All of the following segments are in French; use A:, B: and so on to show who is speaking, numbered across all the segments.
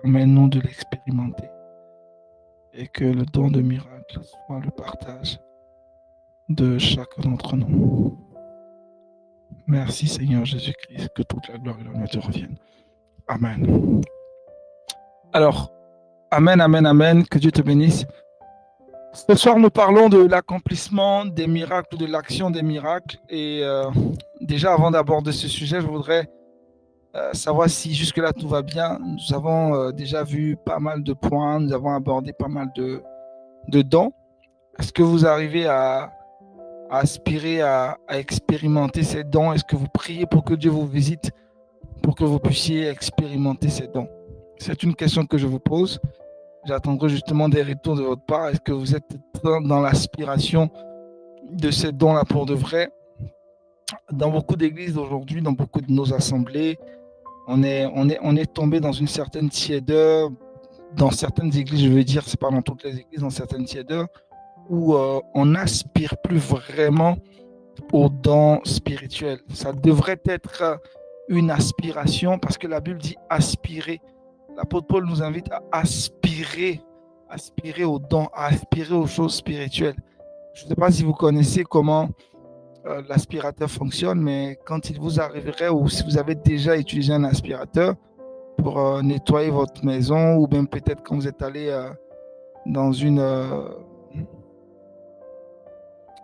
A: permets-nous de l'expérimenter et que le don de miracle soit le partage de chacun d'entre nous. Merci Seigneur Jésus-Christ, que toute la gloire et l'honneur te reviennent. Amen. Alors, amen, amen, amen, que Dieu te bénisse. Ce soir, nous parlons de l'accomplissement des miracles, de l'action des miracles. Et déjà, avant d'aborder ce sujet, je voudrais savoir si jusque-là tout va bien. Nous avons déjà vu pas mal de points, nous avons abordé pas mal de dons. Est-ce que vous arrivez à aspirer à expérimenter ces dons? Est-ce que vous priez pour que Dieu vous visite, pour que vous puissiez expérimenter ces dons? C'est une question que je vous pose. J'attendrai justement des retours de votre part. Est-ce que vous êtes dans l'aspiration de ces dons-là pour de vrai? Dans beaucoup d'églises aujourd'hui, dans beaucoup de nos assemblées, on est tombé dans une certaine tiédeur. Dans certaines églises, je veux dire, c'est pas dans toutes les églises, dans certaines tiédeurs, où on n'aspire plus vraiment aux dons spirituels. Ça devrait être une aspiration parce que la Bible dit aspirer. L'apôtre Paul nous invite à aspirer aux dons, à aspirer aux choses spirituelles. Je ne sais pas si vous connaissez comment l'aspirateur fonctionne, mais quand il vous arriverait ou si vous avez déjà utilisé un aspirateur pour nettoyer votre maison ou même peut-être quand vous êtes allé dans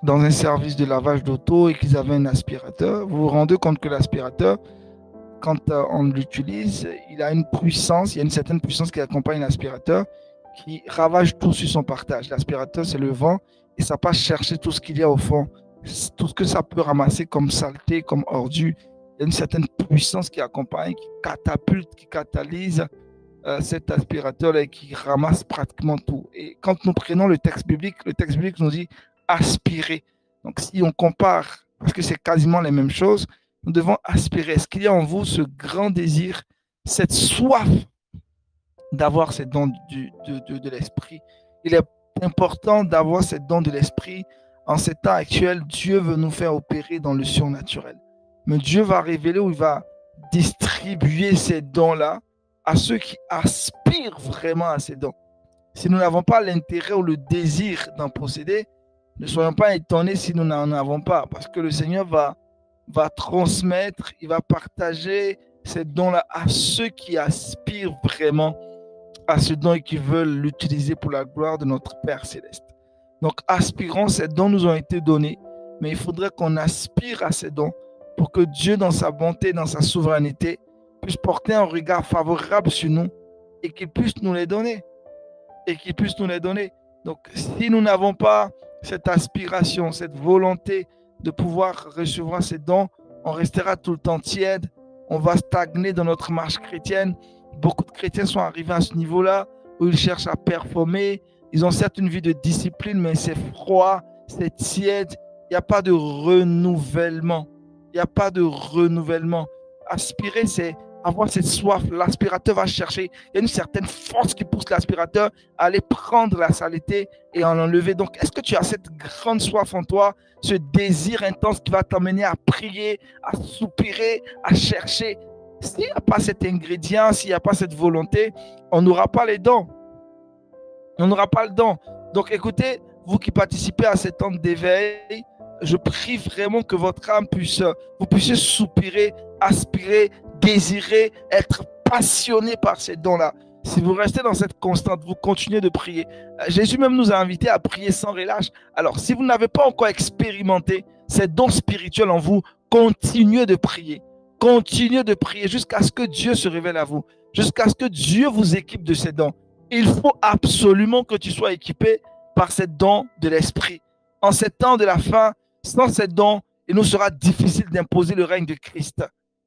A: un service de lavage d'auto et qu'ils avaient un aspirateur, vous vous rendez compte que l'aspirateur, quand on l'utilise, il a une puissance, il y a une certaine puissance qui accompagne l'aspirateur, qui ravage tout sur son partage. L'aspirateur, c'est le vent, et ça passe chercher tout ce qu'il y a au fond, tout ce que ça peut ramasser comme saleté, comme ordure. Il y a une certaine puissance qui accompagne, qui catapulte, qui catalyse cet aspirateur et qui ramasse pratiquement tout. Et quand nous prenons le texte biblique nous dit aspirer. Donc si on compare, parce que c'est quasiment les mêmes choses, nous devons aspirer. Est-ce qu'il y a en vous ce grand désir, cette soif d'avoir ces dons de l'esprit? Il est important d'avoir ces dons de l'esprit. En ces temps actuels, Dieu veut nous faire opérer dans le surnaturel. Mais Dieu va révéler ou il va distribuer ces dons-là à ceux qui aspirent vraiment à ces dons. Si nous n'avons pas l'intérêt ou le désir d'en posséder, ne soyons pas étonnés si nous n'en avons pas, parce que le Seigneur va transmettre, il va partager ces dons-là à ceux qui aspirent vraiment à ce don et qui veulent l'utiliser pour la gloire de notre Père Céleste. Donc, aspirons, ces dons nous ont été donnés, mais il faudrait qu'on aspire à ces dons pour que Dieu, dans sa bonté, dans sa souveraineté, puisse porter un regard favorable sur nous et qu'il puisse nous les donner. Donc, si nous n'avons pas cette aspiration, cette volonté de pouvoir recevoir ces dons, on restera tout le temps tiède, on va stagner dans notre marche chrétienne. Beaucoup de chrétiens sont arrivés à ce niveau-là où ils cherchent à performer. Ils ont certes une vie de discipline, mais c'est froid, c'est tiède. Il n'y a pas de renouvellement. Aspirer, c'est avoir cette soif. L'aspirateur va chercher. Il y a une certaine force qui pousse l'aspirateur à aller prendre la saleté et en enlever. Donc, est-ce que tu as cette grande soif en toi, ce désir intense qui va t'amener à prier, à soupirer, à chercher? S'il n'y a pas cet ingrédient, s'il n'y a pas cette volonté, on n'aura pas les dons. On n'aura pas le don. Donc, écoutez, vous qui participez à cet temps d'éveil, je prie vraiment que votre âme vous puissiez soupirer, aspirer, désirer, être passionné par ces dons-là. Si vous restez dans cette constante, vous continuez de prier. Jésus même nous a invités à prier sans relâche. Alors, si vous n'avez pas encore expérimenté ces dons spirituels en vous, continuez de prier. Continuez de prier jusqu'à ce que Dieu se révèle à vous, jusqu'à ce que Dieu vous équipe de ces dons. Il faut absolument que tu sois équipé par ces dons de l'esprit. En ces temps de la fin, sans ces dons, il nous sera difficile d'imposer le règne de Christ.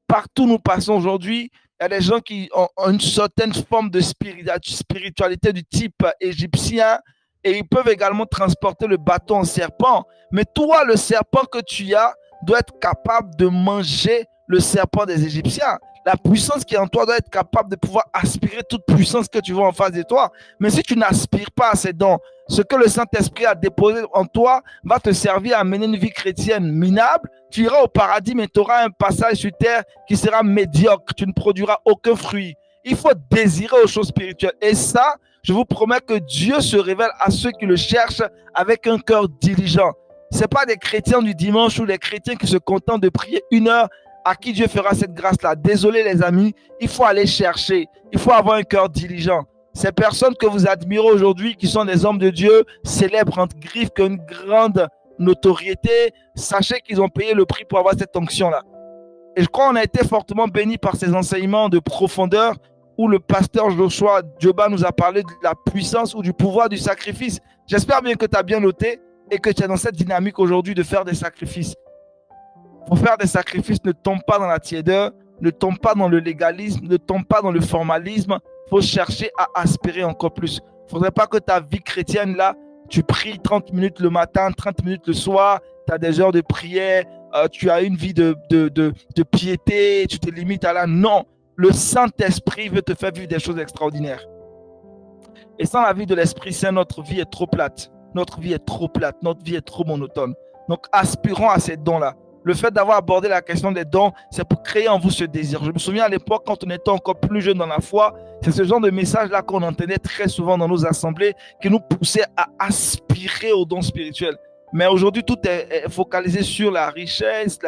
A: Partout où nous passons aujourd'hui, il y a des gens qui ont une certaine forme de spiritualité du type égyptien et ils peuvent également transporter le bâton en serpent. Mais toi, le serpent que tu as doit être capable de manger le serpent des Égyptiens. La puissance qui est en toi doit être capable de pouvoir aspirer toute puissance que tu vois en face de toi. Mais si tu n'aspires pas à ces dons, ce que le Saint-Esprit a déposé en toi va te servir à mener une vie chrétienne minable. Tu iras au paradis, mais tu auras un passage sur terre qui sera médiocre. Tu ne produiras aucun fruit. Il faut désirer aux choses spirituelles. Et ça, je vous promets que Dieu se révèle à ceux qui le cherchent avec un cœur diligent. Ce n'est pas des chrétiens du dimanche ou les chrétiens qui se contentent de prier 1 heure à qui Dieu fera cette grâce-là. Désolé les amis, il faut aller chercher. Il faut avoir un cœur diligent. Ces personnes que vous admirez aujourd'hui, qui sont des hommes de Dieu, célèbres entre griffes, qui ont une grande notoriété, sachez qu'ils ont payé le prix pour avoir cette onction-là. Et je crois qu'on a été fortement bénis par ces enseignements de profondeur où le pasteur Joshua Djoba nous a parlé de la puissance ou du pouvoir du sacrifice. J'espère bien que tu as bien noté et que tu es dans cette dynamique aujourd'hui de faire des sacrifices. Pour faire des sacrifices, ne tombe pas dans la tiédeur, ne tombe pas dans le légalisme, ne tombe pas dans le formalisme. Il faut chercher à aspirer encore plus. Il ne faudrait pas que ta vie chrétienne, là, tu pries 30 minutes le matin, 30 minutes le soir, tu as des heures de prière, tu as une vie de piété, tu te limites à là. Non, le Saint-Esprit veut te faire vivre des choses extraordinaires. Et sans la vie de l'Esprit Saint, notre vie est trop plate. Notre vie est trop plate, notre vie est trop monotone. Donc, aspirons à ces dons-là. Le fait d'avoir abordé la question des dons, c'est pour créer en vous ce désir. Je me souviens à l'époque, quand on était encore plus jeune dans la foi, c'est ce genre de message-là qu'on entendait très souvent dans nos assemblées qui nous poussait à aspirer aux dons spirituels. Mais aujourd'hui, tout est focalisé sur la richesse.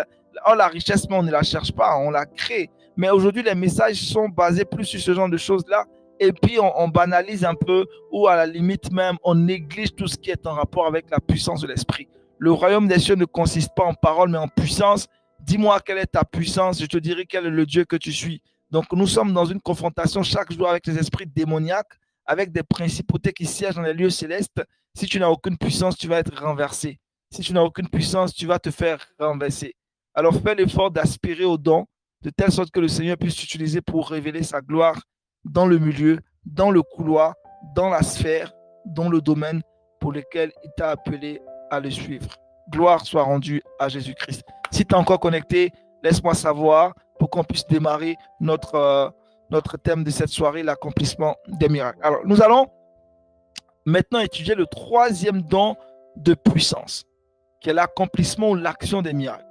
A: La richesse, mais on ne la cherche pas, on la crée. Mais aujourd'hui, les messages sont basés plus sur ce genre de choses-là. Et puis, on banalise un peu ou à la limite même, on néglige tout ce qui est en rapport avec la puissance de l'esprit. Le royaume des cieux ne consiste pas en parole, mais en puissance. Dis-moi quelle est ta puissance, je te dirai quel est le Dieu que tu suis. Donc, nous sommes dans une confrontation chaque jour avec les esprits démoniaques, avec des principautés qui siègent dans les lieux célestes. Si tu n'as aucune puissance, tu vas être renversé. Si tu n'as aucune puissance, tu vas te faire renverser. Alors, fais l'effort d'aspirer aux dons, de telle sorte que le Seigneur puisse t'utiliser pour révéler sa gloire dans le milieu, dans le couloir, dans la sphère, dans le domaine pour lequel il t'a appelé à le suivre. Gloire soit rendue à Jésus-Christ. Si tu es encore connecté, laisse-moi savoir pour qu'on puisse démarrer notre thème de cette soirée, l'accomplissement des miracles. Alors, nous allons maintenant étudier le troisième don de puissance, qui est l'accomplissement ou l'action des miracles.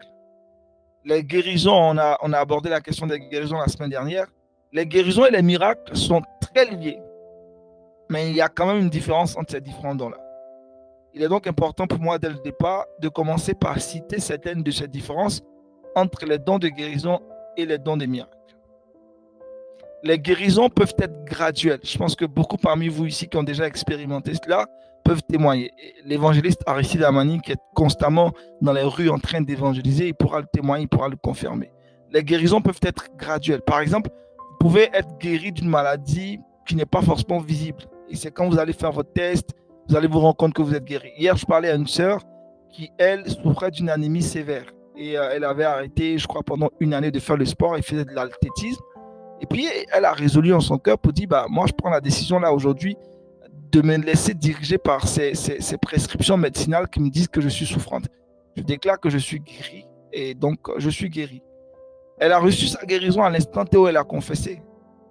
A: Les guérisons, on a abordé la question des guérisons la semaine dernière. Les guérisons et les miracles sont très liés, mais il y a quand même une différence entre ces différents dons-là. Il est donc important pour moi dès le départ de commencer par citer certaines de ces différences entre les dons de guérison et les dons de miracles. Les guérisons peuvent être graduelles. Je pense que beaucoup parmi vous ici qui ont déjà expérimenté cela peuvent témoigner. L'évangéliste Aristide Amani, qui est constamment dans les rues en train d'évangéliser, il pourra le témoigner, il pourra le confirmer. Les guérisons peuvent être graduelles. Par exemple, vous pouvez être guéri d'une maladie qui n'est pas forcément visible. Et c'est quand vous allez faire votre test, vous allez vous rendre compte que vous êtes guéri. Hier, je parlais à une sœur qui, elle, souffrait d'une anémie sévère. Et elle avait arrêté, je crois, pendant 1 année de faire le sport. Elle faisait de l'athlétisme. Et puis, elle a résolu en son cœur pour dire, moi, je prends la décision là aujourd'hui de me laisser diriger par ces prescriptions médicinales qui me disent que je suis souffrante. Je déclare que je suis guéri. Et donc, je suis guéri. Elle a reçu sa guérison à l'instant où elle a confessé.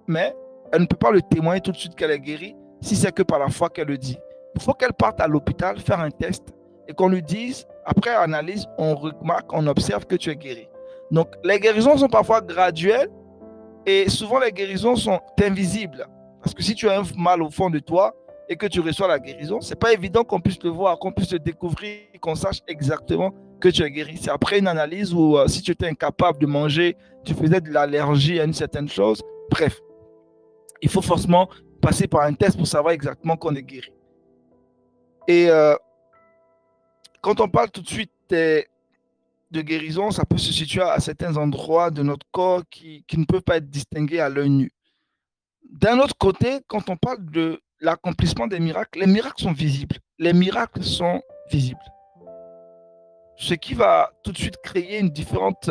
A: Mais elle ne peut pas le témoigner tout de suite qu'elle est guérie si c'est que par la foi qu'elle le dit. Il faut qu'elle parte à l'hôpital faire un test et qu'on lui dise, après analyse, on remarque, on observe que tu es guéri. Donc, les guérisons sont parfois graduelles et souvent les guérisons sont invisibles. Parce que si tu as un mal au fond de toi et que tu reçois la guérison, ce n'est pas évident qu'on puisse le voir, qu'on puisse le découvrir, qu'on sache exactement que tu es guéri. C'est après une analyse où si tu étais incapable de manger, tu faisais de l'allergie à une certaine chose. Bref, il faut forcément passer par un test pour savoir exactement qu'on est guéri. Et quand on parle tout de suite de guérison, ça peut se situer à certains endroits de notre corps qui ne peuvent pas être distingués à l'œil nu. D'un autre côté, quand on parle de l'accomplissement des miracles, les miracles sont visibles. Les miracles sont visibles. Ce qui va tout de suite créer une différente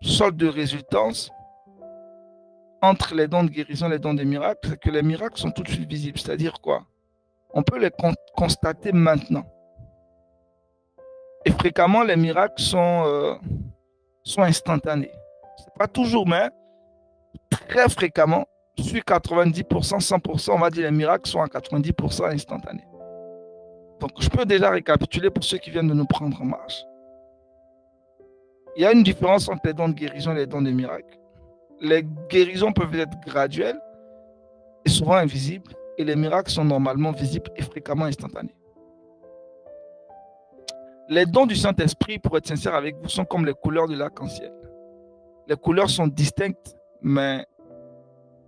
A: sorte de résultance entre les dons de guérison et les dons des miracles, c'est que les miracles sont tout de suite visibles. C'est-à-dire quoi? On peut les constater maintenant. Et fréquemment, les miracles sont instantanés. Ce n'est pas toujours, mais très fréquemment, sur 90%, 100%, on va dire les miracles sont à 90% instantanés. Donc, je peux déjà récapituler pour ceux qui viennent de nous prendre en marche. Il y a une différence entre les dons de guérison et les dons de miracles. les guérisons peuvent être graduelles et souvent invisibles, et les miracles sont normalement visibles et fréquemment instantanés. Les dons du Saint-Esprit, pour être sincère avec vous, sont comme les couleurs de l'arc-en-ciel. Les couleurs sont distinctes, mais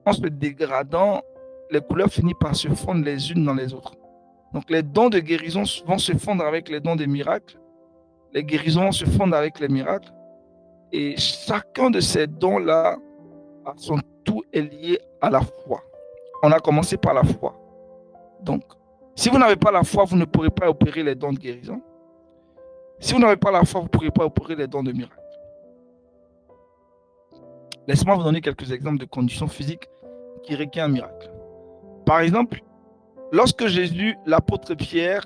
A: en se dégradant, les couleurs finissent par se fondre les unes dans les autres. Donc les dons de guérison vont se fondre avec les dons de miracles, les guérisons vont se fondre avec les miracles, et chacun de ces dons-là, à son tout, est lié à la foi. On a commencé par la foi. Donc, si vous n'avez pas la foi, vous ne pourrez pas opérer les dons de guérison. Si vous n'avez pas la foi, vous ne pourrez pas opérer les dons de miracles. Laissez-moi vous donner quelques exemples de conditions physiques qui requièrent un miracle. Par exemple, lorsque Jésus, l'apôtre Pierre,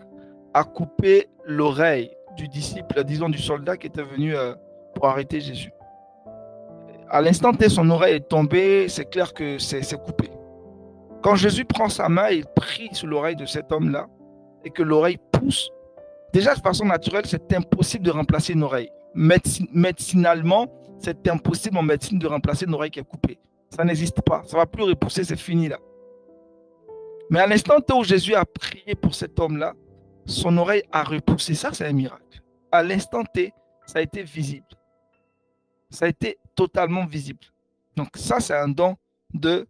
A: a coupé l'oreille du disciple, disons du soldat qui était venu pour arrêter Jésus. À l'instant T, son oreille est tombée, c'est clair que c'est coupé. Quand Jésus prend sa main, il prie sur l'oreille de cet homme-là et que l'oreille pousse. Déjà, de façon naturelle, c'est impossible de remplacer une oreille. Médicinalement, c'est impossible en médecine de remplacer une oreille qui est coupée. Ça n'existe pas. Ça ne va plus repousser, c'est fini là. Mais à l'instant où Jésus a prié pour cet homme-là, son oreille a repoussé. Ça, c'est un miracle. À l'instant T, ça a été visible. Ça a été totalement visible. Donc ça, c'est un don de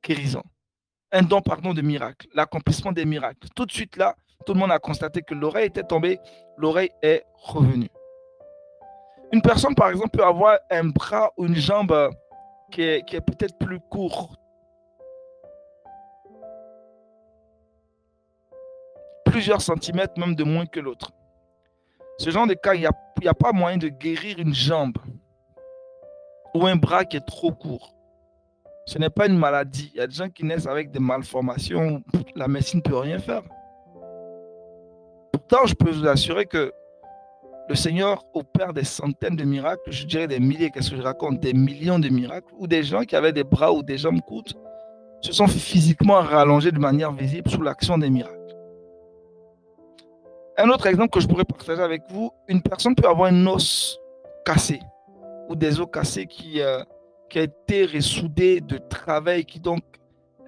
A: guérison. Un don, pardon, de miracle. L'accomplissement des miracles. Tout de suite là, tout le monde a constaté que l'oreille était tombée, l'oreille est revenue. Une personne, par exemple, peut avoir un bras ou une jambe qui est peut-être plus court. Plusieurs centimètres, même de moins que l'autre. Ce genre de cas, il n'y a pas moyen de guérir une jambe ou un bras qui est trop court. Ce n'est pas une maladie. Il y a des gens qui naissent avec des malformations. La médecine ne peut rien faire. Pourtant, je peux vous assurer que le Seigneur opère des centaines de miracles, je dirais des milliers, qu'est-ce que je raconte, des millions de miracles, où des gens qui avaient des bras ou des jambes courtes se sont physiquement rallongés de manière visible sous l'action des miracles. Un autre exemple que je pourrais partager avec vous, une personne peut avoir un os cassé ou des os cassés qui a été ressoudé de travail, qui donc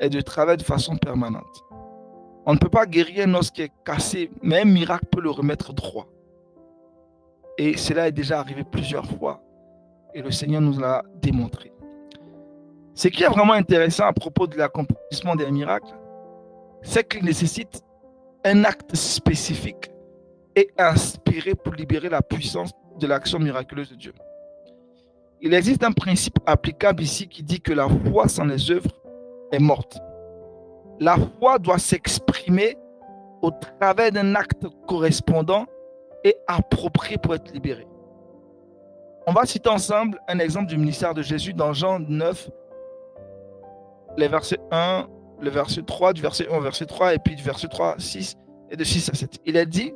A: est de travail de façon permanente. On ne peut pas guérir un os qui est cassé, mais un miracle peut le remettre droit. Et cela est déjà arrivé plusieurs fois. Et le Seigneur nous l'a démontré. Ce qui est vraiment intéressant à propos de l'accomplissement des miracles, c'est qu'il nécessite un acte spécifique et inspiré pour libérer la puissance de l'action miraculeuse de Dieu. Il existe un principe applicable ici qui dit que la foi sans les œuvres est morte. La foi doit s'exprimer au travers d'un acte correspondant et approprié pour être libéré. On va citer ensemble un exemple du ministère de Jésus dans Jean 9, les versets 1, le verset 3, du verset 1 au verset 3, et puis du verset 3 à 6, et de 6 à 7. Il est dit,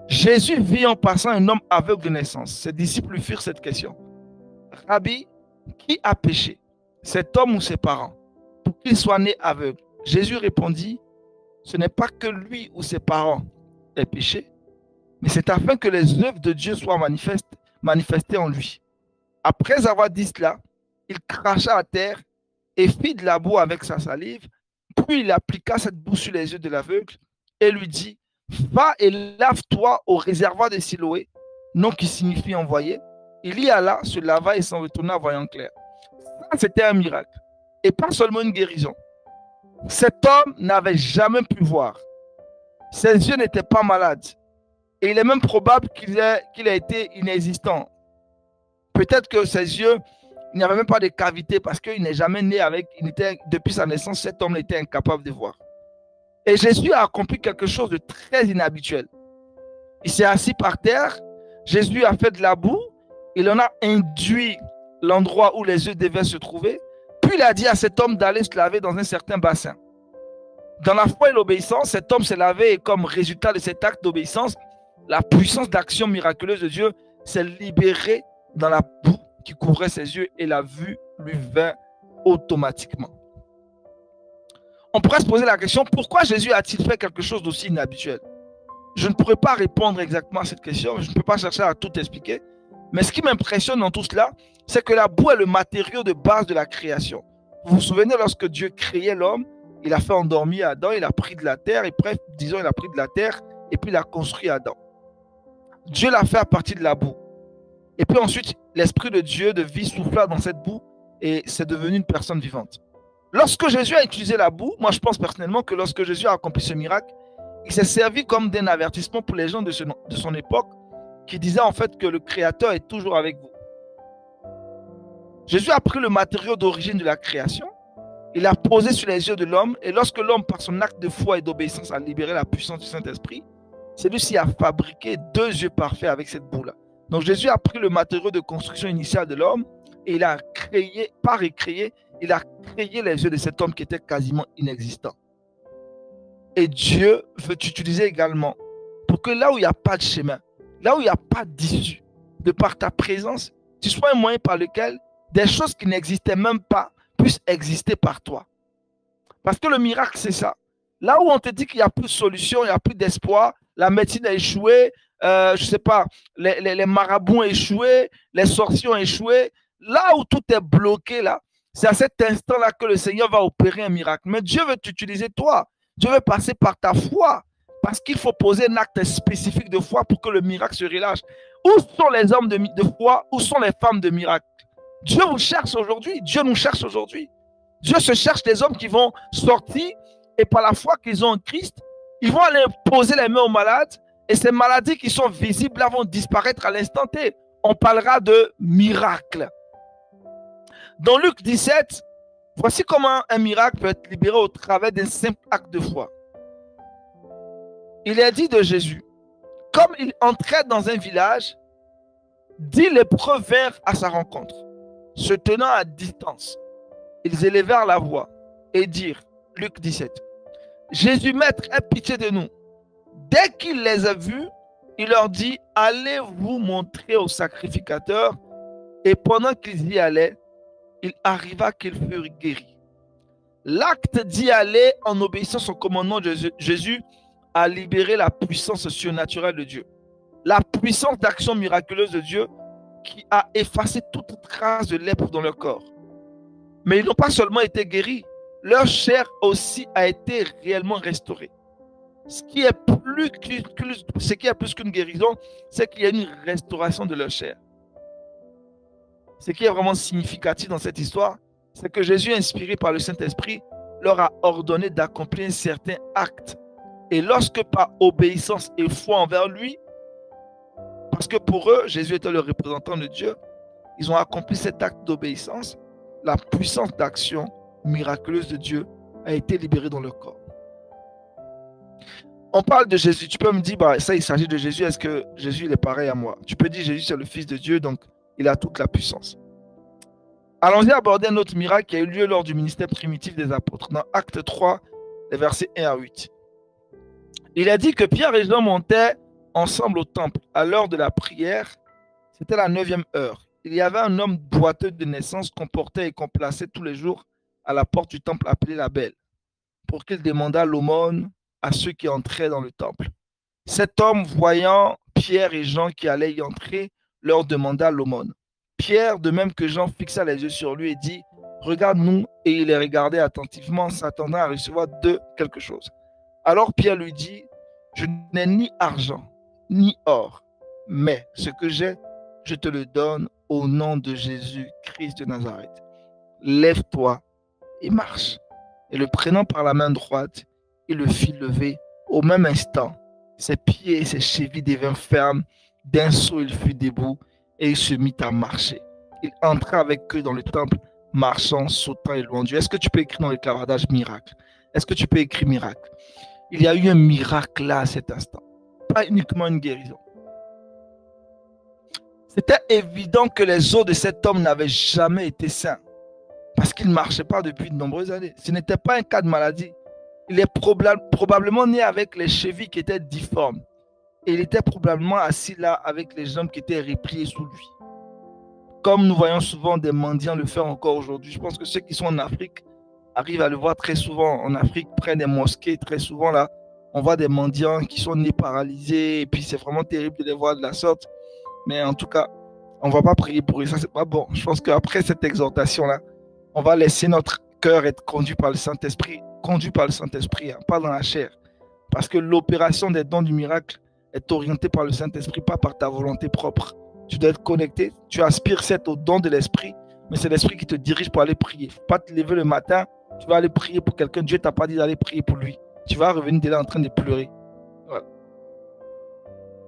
A: Jésus vit en passant un homme aveugle de naissance. Ses disciples lui firent cette question. Rabbi, qui a péché, cet homme ou ses parents, pour qu'il soit né aveugle? Jésus répondit, ce n'est pas que lui ou ses parents aient péché, mais c'est afin que les œuvres de Dieu soient manifestées en lui. Après avoir dit cela, il cracha à terre et fit de la boue avec sa salive, puis il appliqua cette boue sur les yeux de l'aveugle et lui dit, va et lave-toi au réservoir de Siloé, nom qui signifie envoyé. Il y alla, se lava et s'en retourna voyant clair. Ça, c'était un miracle. Et pas seulement une guérison. Cet homme n'avait jamais pu voir. Ses yeux n'étaient pas malades. Et il est même probable qu'il ait été inexistant. Peut-être que ses yeux, il n'y avait même pas de cavité parce qu'il n'est jamais né avec, depuis sa naissance, cet homme était incapable de voir. Et Jésus a accompli quelque chose de très inhabituel. Il s'est assis par terre, Jésus a fait de la boue, il en a induit l'endroit où les yeux devaient se trouver, puis il a dit à cet homme d'aller se laver dans un certain bassin. Dans la foi et l'obéissance, cet homme s'est lavé et comme résultat de cet acte d'obéissance, la puissance d'action miraculeuse de Dieu s'est libérée dans la boue qui couvrait ses yeux et la vue lui vint automatiquement. On pourrait se poser la question, pourquoi Jésus a-t-il fait quelque chose d'aussi inhabituel? Je ne pourrais pas répondre exactement à cette question, je ne peux pas chercher à tout expliquer, Mais ce qui m'impressionne dans tout cela, c'est que la boue est le matériau de base de la création. Vous vous souvenez, lorsque Dieu créait l'homme, il a fait endormir Adam, il a pris de la terre, et bref, disons, il a pris de la terre, et puis il a construit Adam. Dieu l'a fait à partir de la boue. Et puis ensuite, l'Esprit de Dieu de vie souffla dans cette boue, et c'est devenu une personne vivante. Lorsque Jésus a utilisé la boue, moi je pense personnellement que lorsque Jésus a accompli ce miracle, il s'est servi comme d'un avertissement pour les gens de son époque, qui disaient en fait que le Créateur est toujours avec vous. Jésus a pris le matériau d'origine de la création, il l'a posé sur les yeux de l'homme, et lorsque l'homme, par son acte de foi et d'obéissance, a libéré la puissance du Saint-Esprit, celui-ci a fabriqué 2 yeux parfaits avec cette boue-là. Donc Jésus a pris le matériau de construction initial de l'homme, et il a créé, pas recréé, il a créé les yeux de cet homme qui était quasiment inexistant. Et Dieu veut t'utiliser également pour que là où il n'y a pas de chemin, là où il n'y a pas d'issue, de par ta présence, tu sois un moyen par lequel des choses qui n'existaient même pas puissent exister par toi. Parce que le miracle, c'est ça. Là où on te dit qu'il n'y a plus de solution, il n'y a plus d'espoir, la médecine a échoué, je ne sais pas, les marabouts ont échoué, les sorciers ont échoué, là où tout est bloqué, là, c'est à cet instant-là que le Seigneur va opérer un miracle. Mais Dieu veut t'utiliser toi. Dieu veut passer par ta foi. Parce qu'il faut poser un acte spécifique de foi pour que le miracle se relâche. Où sont les hommes de foi? Où sont les femmes de miracle? Dieu vous cherche aujourd'hui. Dieu nous cherche aujourd'hui. Dieu se cherche des hommes qui vont sortir et par la foi qu'ils ont en Christ, ils vont aller poser les mains aux malades et ces maladies qui sont visibles là vont disparaître à l'instant T. On parlera de miracle. Dans Luc 17, voici comment un miracle peut être libéré au travers d'un simple acte de foi. Il est dit de Jésus, comme il entrait dans un village, 10 lépreux vinrent à sa rencontre. Se tenant à distance, ils élevèrent la voix et dirent, Luc 17, Jésus, Maître, aie pitié de nous. Dès qu'il les a vus, il leur dit, allez vous montrer au sacrificateur. Et pendant qu'ils y allaient, il arriva qu'ils furent guéris. L'acte d'y aller en obéissance au commandement de Jésus a libéré la puissance surnaturelle de Dieu. La puissance d'action miraculeuse de Dieu qui a effacé toute trace de lèpre dans leur corps. Mais ils n'ont pas seulement été guéris, leur chair aussi a été réellement restaurée. Ce qui est plus qu'une guérison, c'est qu'il y a une restauration de leur chair. Ce qui est vraiment significatif dans cette histoire, c'est que Jésus, inspiré par le Saint-Esprit, leur a ordonné d'accomplir un certain acte. Et lorsque par obéissance et foi envers lui, parce que pour eux, Jésus était le représentant de Dieu, ils ont accompli cet acte d'obéissance, la puissance d'action miraculeuse de Dieu a été libérée dans leur corps. On parle de Jésus, tu peux me dire, bah, ça il s'agit de Jésus, est-ce que Jésus il est pareil à moi? Tu peux dire Jésus c'est le Fils de Dieu, donc il a toute la puissance. Allons-y aborder un autre miracle qui a eu lieu lors du ministère primitif des apôtres, dans Acte 3, les versets 1 à 8. Il a dit que Pierre et Jean montaient ensemble au temple à l'heure de la prière, c'était la 9e heure. Il y avait un homme boiteux de naissance qu'on portait et qu'on plaçait tous les jours à la porte du temple appelé la Belle, pour qu'il demandât l'aumône à ceux qui entraient dans le temple. Cet homme, voyant Pierre et Jean qui allaient y entrer, leur demanda l'aumône. Pierre, de même que Jean, fixa les yeux sur lui et dit, « Regarde-nous » et il les regardait attentivement, s'attendant à recevoir de quelque chose. Alors Pierre lui dit, « Je n'ai ni argent, ni or, mais ce que j'ai, je te le donne au nom de Jésus, Christ de Nazareth. Lève-toi et marche. » Et le prenant par la main droite, il le fit lever. Au même instant, ses pieds et ses chevilles devinrent fermes. D'un saut, il fut debout et il se mit à marcher. Il entra avec eux dans le temple, marchant, sautant et louant Dieu. Est-ce que tu peux écrire dans le clavardage miracle? Est-ce que tu peux écrire miracle? Il y a eu un miracle là à cet instant. Pas uniquement une guérison. C'était évident que les os de cet homme n'avaient jamais été sains. Parce qu'il ne marchait pas depuis de nombreuses années. Ce n'était pas un cas de maladie. Il est probablement né avec les chevilles qui étaient difformes. Et il était probablement assis là avec les jambes qui étaient repliées sous lui. Comme nous voyons souvent des mendiants le faire encore aujourd'hui. Je pense que ceux qui sont en Afrique arrivent à le voir très souvent. En Afrique, près des mosquées, très souvent là, on voit des mendiants qui sont nés paralysés. Et puis c'est vraiment terrible de les voir de la sorte. Mais en tout cas, On ne va pas prier pour eux, ça c'est pas bon. Je pense qu'après cette exhortation-là, on va laisser notre cœur être conduit par le Saint-Esprit, hein, pas dans la chair. Parce que l'opération des dons du miracle est orientée par le Saint-Esprit, pas par ta volonté propre. Tu dois être connecté, tu aspires certes au don de l'Esprit, mais c'est l'Esprit qui te dirige pour aller prier. Il ne faut pas te lever le matin, tu vas aller prier pour quelqu'un, Dieu ne t'a pas dit d'aller prier pour lui. Tu vas revenir de là en train de pleurer. Voilà.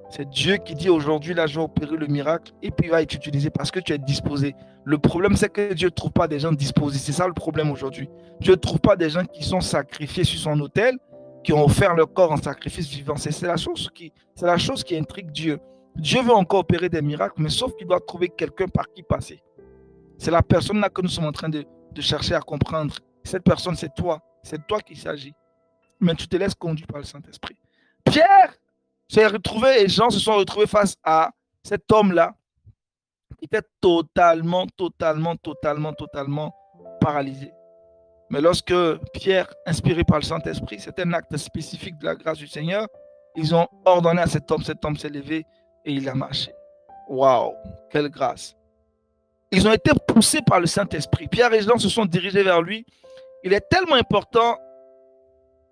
A: C'est Dieu qui dit aujourd'hui, là, je vais opérer le miracle et puis il va t'utiliser parce que tu es disposé. Le problème, c'est que Dieu ne trouve pas des gens disposés. C'est ça le problème aujourd'hui. Dieu ne trouve pas des gens qui sont sacrifiés sur son autel, qui ont offert leur corps en sacrifice vivant. C'est la chose qui intrigue Dieu. Dieu veut encore opérer des miracles, mais sauf qu'il doit trouver quelqu'un par qui passer. C'est la personne là que nous sommes en train de chercher à comprendre. Cette personne, c'est toi. C'est de toi qu'il s'agit. Mais tu te laisses conduire par le Saint-Esprit. Pierre s'est retrouvé et Jean se sont retrouvés face à cet homme-là qui était totalement paralysé. Mais lorsque Pierre, inspiré par le Saint-Esprit, c'était un acte spécifique de la grâce du Seigneur, ils ont ordonné à cet homme s'est levé et il a marché. Waouh, quelle grâce! Ils ont été poussés par le Saint-Esprit. Pierre et Jean se sont dirigés vers lui. Il est tellement important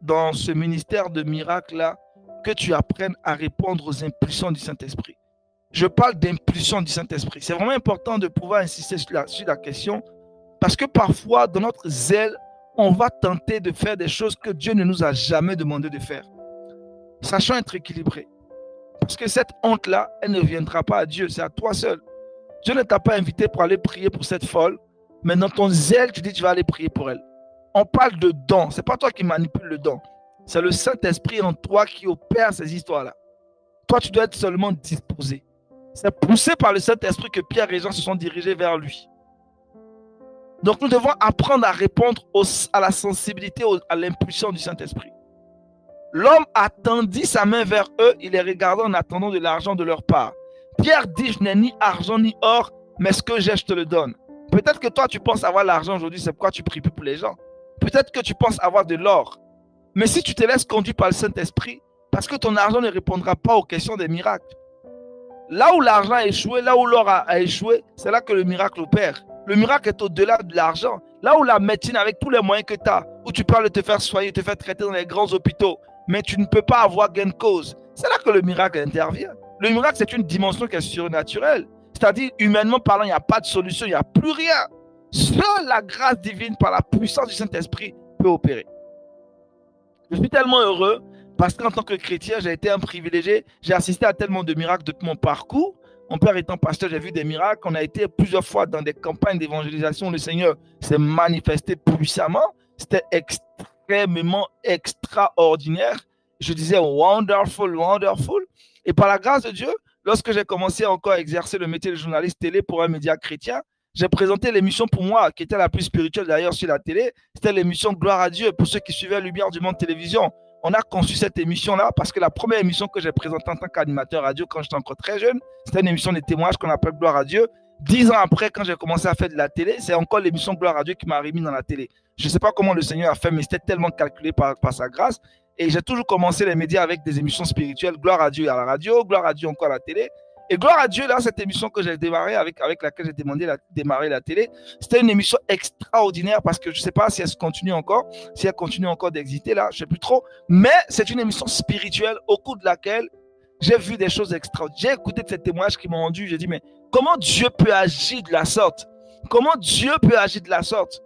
A: dans ce ministère de miracles-là que tu apprennes à répondre aux impulsions du Saint-Esprit. Je parle d'impulsion du Saint-Esprit. C'est vraiment important de pouvoir insister sur la question parce que parfois, dans notre zèle, on va tenter de faire des choses que Dieu ne nous a jamais demandé de faire. Sachant être équilibré. Parce que cette honte-là, elle ne viendra pas à Dieu, c'est à toi seul. Dieu ne t'a pas invité pour aller prier pour cette folle, mais dans ton zèle, tu dis que tu vas aller prier pour elle. On parle de don, ce n'est pas toi qui manipules le don. C'est le Saint-Esprit en toi qui opère ces histoires-là. Toi, tu dois être seulement disposé. C'est poussé par le Saint-Esprit que Pierre et Jean se sont dirigés vers lui. Donc, nous devons apprendre à répondre à la sensibilité, à l'impulsion du Saint-Esprit. L'homme a tendu sa main vers eux, il les regardait en attendant de l'argent de leur part. Pierre dit, je n'ai ni argent ni or, mais ce que j'ai, je te le donne. Peut-être que toi, tu penses avoir l'argent aujourd'hui, c'est pourquoi tu pries plus pour les gens. Peut-être que tu penses avoir de l'or. Mais si tu te laisses conduire par le Saint-Esprit, parce que ton argent ne répondra pas aux questions des miracles. Là où l'argent a échoué, là où l'or a échoué, c'est là que le miracle opère. Le miracle est au-delà de l'argent. Là où la médecine, avec tous les moyens que tu as, où tu parles de te faire soigner, te faire traiter dans les grands hôpitaux, mais tu ne peux pas avoir gain de cause, c'est là que le miracle intervient. Le miracle, c'est une dimension qui est surnaturelle. C'est-à-dire, humainement parlant, il n'y a pas de solution, il n'y a plus rien. Seule la grâce divine, par la puissance du Saint-Esprit, peut opérer. Je suis tellement heureux parce qu'en tant que chrétien, j'ai été un privilégié. J'ai assisté à tellement de miracles depuis mon parcours. Mon père étant pasteur, j'ai vu des miracles. On a été plusieurs fois dans des campagnes d'évangélisation. Le Seigneur s'est manifesté puissamment. C'était extrêmement extraordinaire. Je disais wonderful, wonderful. Et par la grâce de Dieu, lorsque j'ai commencé encore à exercer le métier de journaliste télé pour un média chrétien, j'ai présenté l'émission pour moi, qui était la plus spirituelle d'ailleurs sur la télé. C'était l'émission Gloire à Dieu pour ceux qui suivaient Lumière du Monde Télévision. On a conçu cette émission-là parce que la première émission que j'ai présentée en tant qu'animateur radio quand j'étais encore très jeune, c'était une émission de témoignages qu'on appelle Gloire à Dieu. 10 ans après, quand j'ai commencé à faire de la télé, c'est encore l'émission Gloire à Dieu qui m'a remis dans la télé. Je ne sais pas comment le Seigneur a fait, mais c'était tellement calculé par sa grâce. Et j'ai toujours commencé les médias avec des émissions spirituelles. Gloire à Dieu à la radio, Gloire à Dieu encore à la télé. Et gloire à Dieu, là, cette émission que j'ai démarrée, avec laquelle j'ai demandé de démarrer la télé, c'était une émission extraordinaire parce que je ne sais pas si elle continue encore d'exister là, je ne sais plus trop. Mais c'est une émission spirituelle au cours de laquelle j'ai vu des choses extraordinaires. J'ai écouté ces témoignages qui m'ont rendu, j'ai dit, mais comment Dieu peut agir de la sorte? Comment Dieu peut agir de la sorte?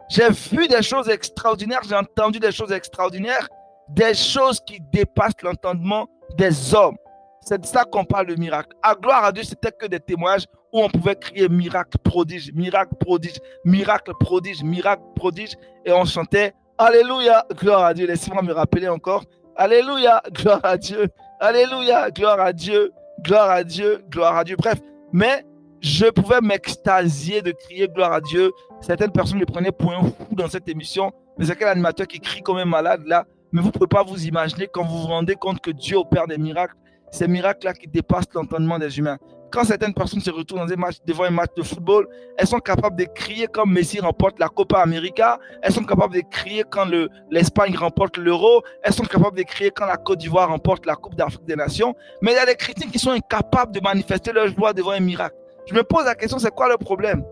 A: J'ai vu des choses extraordinaires, j'ai entendu des choses extraordinaires, des choses qui dépassent l'entendement des hommes. C'est de ça qu'on parle de miracle. À gloire à Dieu, c'était que des témoignages où on pouvait crier miracle, prodige, miracle, prodige, miracle, prodige, miracle, prodige. Et on chantait Alléluia, gloire à Dieu. Laissez-moi me rappeler encore. Alléluia, gloire à Dieu. Alléluia, gloire à Dieu. Gloire à Dieu, gloire à Dieu. Bref, mais je pouvais m'extasier de crier gloire à Dieu. Certaines personnes me prenaient pour un fou dans cette émission. Mais c'est quel animateur qui crie comme un malade là. Mais vous ne pouvez pas vous imaginer quand vous vous rendez compte que Dieu opère des miracles. Ces miracles-là qui dépassent l'entendement des humains. Quand certaines personnes se retrouvent devant un match de football, elles sont capables de crier quand Messi remporte la Copa América. Elles sont capables de crier quand l'Espagne remporte l'Euro. Elles sont capables de crier quand la Côte d'Ivoire remporte la Coupe d'Afrique des Nations. Mais il y a des chrétiens qui sont incapables de manifester leur joie devant un miracle. Je me pose la question, c'est quoi le problème?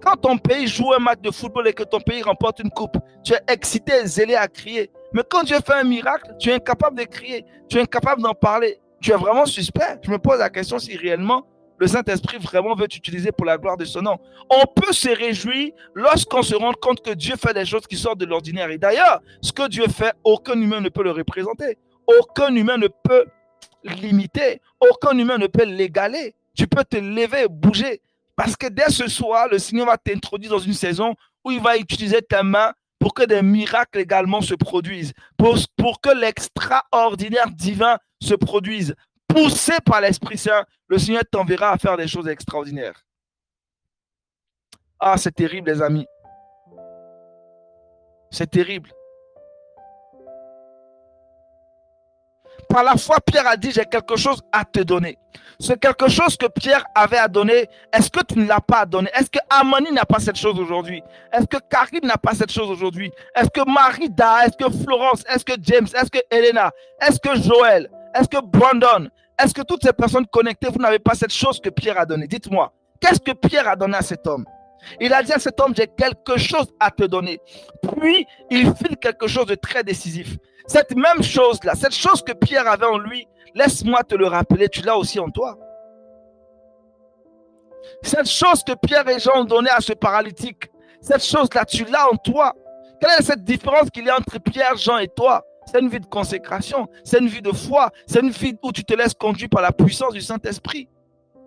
A: Quand ton pays joue un match de football et que ton pays remporte une coupe, tu es excité, zélé à crier. Mais quand Dieu fait un miracle, tu es incapable de crier, tu es incapable d'en parler. Tu es vraiment suspect. Je me pose la question si réellement le Saint-Esprit vraiment veut t'utiliser pour la gloire de son nom. On peut se réjouir lorsqu'on se rend compte que Dieu fait des choses qui sortent de l'ordinaire. Et d'ailleurs, ce que Dieu fait, aucun humain ne peut le représenter. Aucun humain ne peut l'imiter. Aucun humain ne peut l'égaler. Tu peux te lever, bouger. Parce que dès ce soir, le Seigneur va t'introduire dans une saison où il va utiliser ta main pour que des miracles également se produisent, pour que l'extraordinaire divin se produise. Poussé par l'Esprit Saint, le Seigneur t'enverra à faire des choses extraordinaires. Ah, c'est terrible, les amis. C'est terrible. Par la foi, Pierre a dit, j'ai quelque chose à te donner. C'est quelque chose que Pierre avait à donner. Est-ce que tu ne l'as pas donné? Est-ce que Amani n'a pas cette chose aujourd'hui? Est-ce que Karine n'a pas cette chose aujourd'hui? Est-ce que Marida, est-ce que Florence, est-ce que James, est-ce que Elena, est-ce que Joël, est-ce que Brandon, est-ce que toutes ces personnes connectées, vous n'avez pas cette chose que Pierre a donnée? Dites-moi, qu'est-ce que Pierre a donné à cet homme? Il a dit à cet homme, j'ai quelque chose à te donner. Puis, il fit quelque chose de très décisif. Cette même chose-là, cette chose que Pierre avait en lui, laisse-moi te le rappeler, tu l'as aussi en toi. Cette chose que Pierre et Jean ont donnée à ce paralytique, cette chose-là, tu l'as en toi. Quelle est cette différence qu'il y a entre Pierre, Jean et toi? C'est une vie de consécration, c'est une vie de foi, c'est une vie où tu te laisses conduire par la puissance du Saint-Esprit.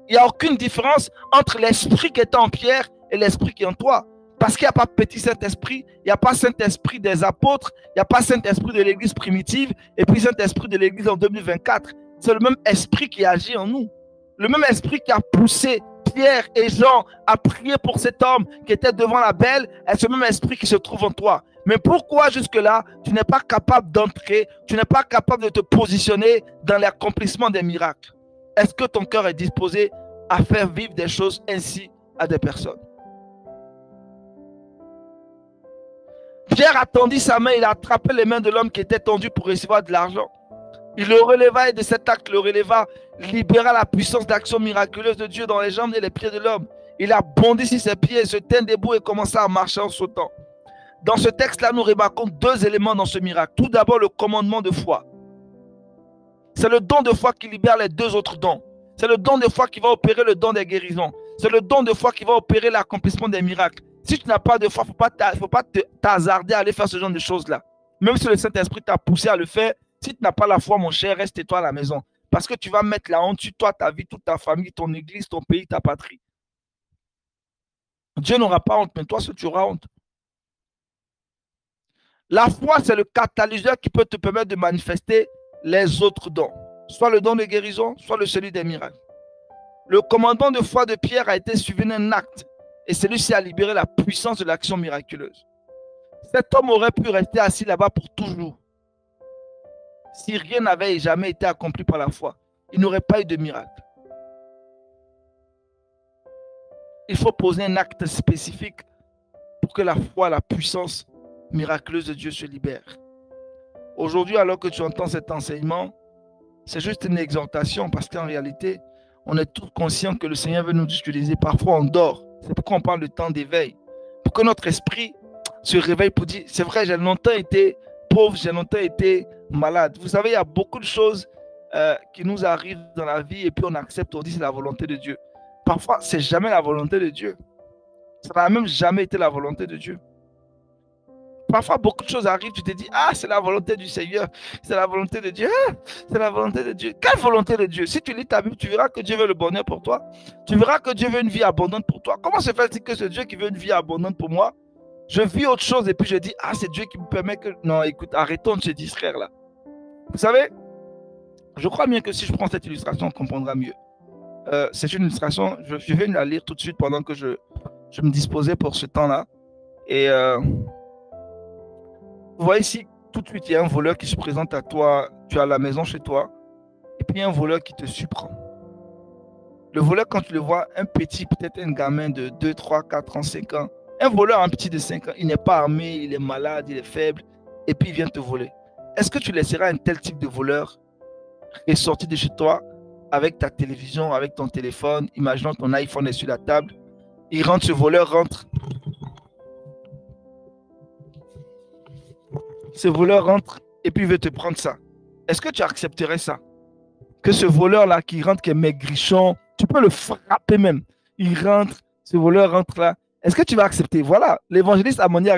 A: Il n'y a aucune différence entre l'esprit qui est en Pierre et l'esprit qui est en toi. Parce qu'il n'y a pas petit Saint-Esprit, il n'y a pas Saint-Esprit des apôtres, il n'y a pas Saint-Esprit de l'Église primitive et puis Saint-Esprit de l'Église en 2024. C'est le même esprit qui agit en nous. Le même esprit qui a poussé Pierre et Jean à prier pour cet homme qui était devant la belle est ce même esprit qui se trouve en toi. Mais pourquoi jusque-là, tu n'es pas capable d'entrer, tu n'es pas capable de te positionner dans l'accomplissement des miracles? Est-ce que ton cœur est disposé à faire vivre des choses ainsi à des personnes? Pierre a tendu sa main, il a attrapé les mains de l'homme qui était tendu pour recevoir de l'argent. Il le releva et de cet acte le releva, libéra la puissance d'action miraculeuse de Dieu dans les jambes et les pieds de l'homme. Il a bondi sur ses pieds, se tint debout et commença à marcher en sautant. Dans ce texte-là, nous remarquons deux éléments dans ce miracle. Tout d'abord, le commandement de foi. C'est le don de foi qui libère les deux autres dons. C'est le don de foi qui va opérer le don des guérisons. C'est le don de foi qui va opérer l'accomplissement des miracles. Si tu n'as pas de foi, il ne faut pas t'hasarder à aller faire ce genre de choses-là. Même si le Saint-Esprit t'a poussé à le faire, si tu n'as pas la foi, mon cher, reste-toi à la maison. Parce que tu vas mettre la honte sur toi, ta vie, toute ta famille, ton église, ton pays, ta patrie. Dieu n'aura pas honte, mais toi, tu auras honte. La foi, c'est le catalyseur qui peut te permettre de manifester les autres dons. Soit le don de guérison, soit le celui des miracles. Le commandement de foi de Pierre a été suivi d'un acte. Et celui-ci a libéré la puissance de l'action miraculeuse. Cet homme aurait pu rester assis là-bas pour toujours. Si rien n'avait jamais été accompli par la foi, il n'aurait pas eu de miracle. Il faut poser un acte spécifique pour que la foi, la puissance miraculeuse de Dieu se libère. Aujourd'hui, alors que tu entends cet enseignement, c'est juste une exhortation parce qu'en réalité, on est tous conscients que le Seigneur veut nous utiliser. Parfois, on dort. C'est pourquoi on parle de temps d'éveil. Pour que notre esprit se réveille pour dire, c'est vrai, j'ai longtemps été pauvre, j'ai longtemps été malade. Vous savez, il y a beaucoup de choses qui nous arrivent dans la vie et puis on accepte, on dit c'est la volonté de Dieu. Parfois, c'est jamais la volonté de Dieu. Ça n'a même jamais été la volonté de Dieu. Parfois, beaucoup de choses arrivent, tu te dis, ah, c'est la volonté du Seigneur, c'est la volonté de Dieu, ah, c'est la volonté de Dieu. Quelle volonté de Dieu? Si tu lis ta Bible, tu verras que Dieu veut le bonheur pour toi. Tu verras que Dieu veut une vie abondante pour toi. Comment se fait-il que ce Dieu qui veut une vie abondante pour moi, je vis autre chose et puis je dis, ah, c'est Dieu qui me permet que... Non, écoute, arrêtons de se distraire là. Vous savez, je crois bien que si je prends cette illustration, on comprendra mieux. C'est une illustration, je vais la lire tout de suite pendant que je me disposais pour ce temps-là. Et... vous voyez ici, tout de suite, il y a un voleur qui se présente à toi, tu es à la maison chez toi, et puis il y a un voleur qui te surprend. Le voleur, quand tu le vois, un petit, peut-être un gamin de 2, 3, 4 ans, 5 ans, un voleur, un petit de 5 ans, il n'est pas armé, il est malade, il est faible, et puis il vient te voler. Est-ce que tu laisseras un tel type de voleur ressortir de chez toi avec ta télévision, avec ton téléphone, imaginons ton iPhone est sur la table, il rentre, ce voleur rentre. Ce voleur rentre et puis il veut te prendre ça. Est-ce que tu accepterais ça? Que ce voleur-là qui rentre, qui est maigrichon, tu peux le frapper même. Il rentre, ce voleur rentre là. Est-ce que tu vas accepter? Voilà, l'évangéliste Ammonia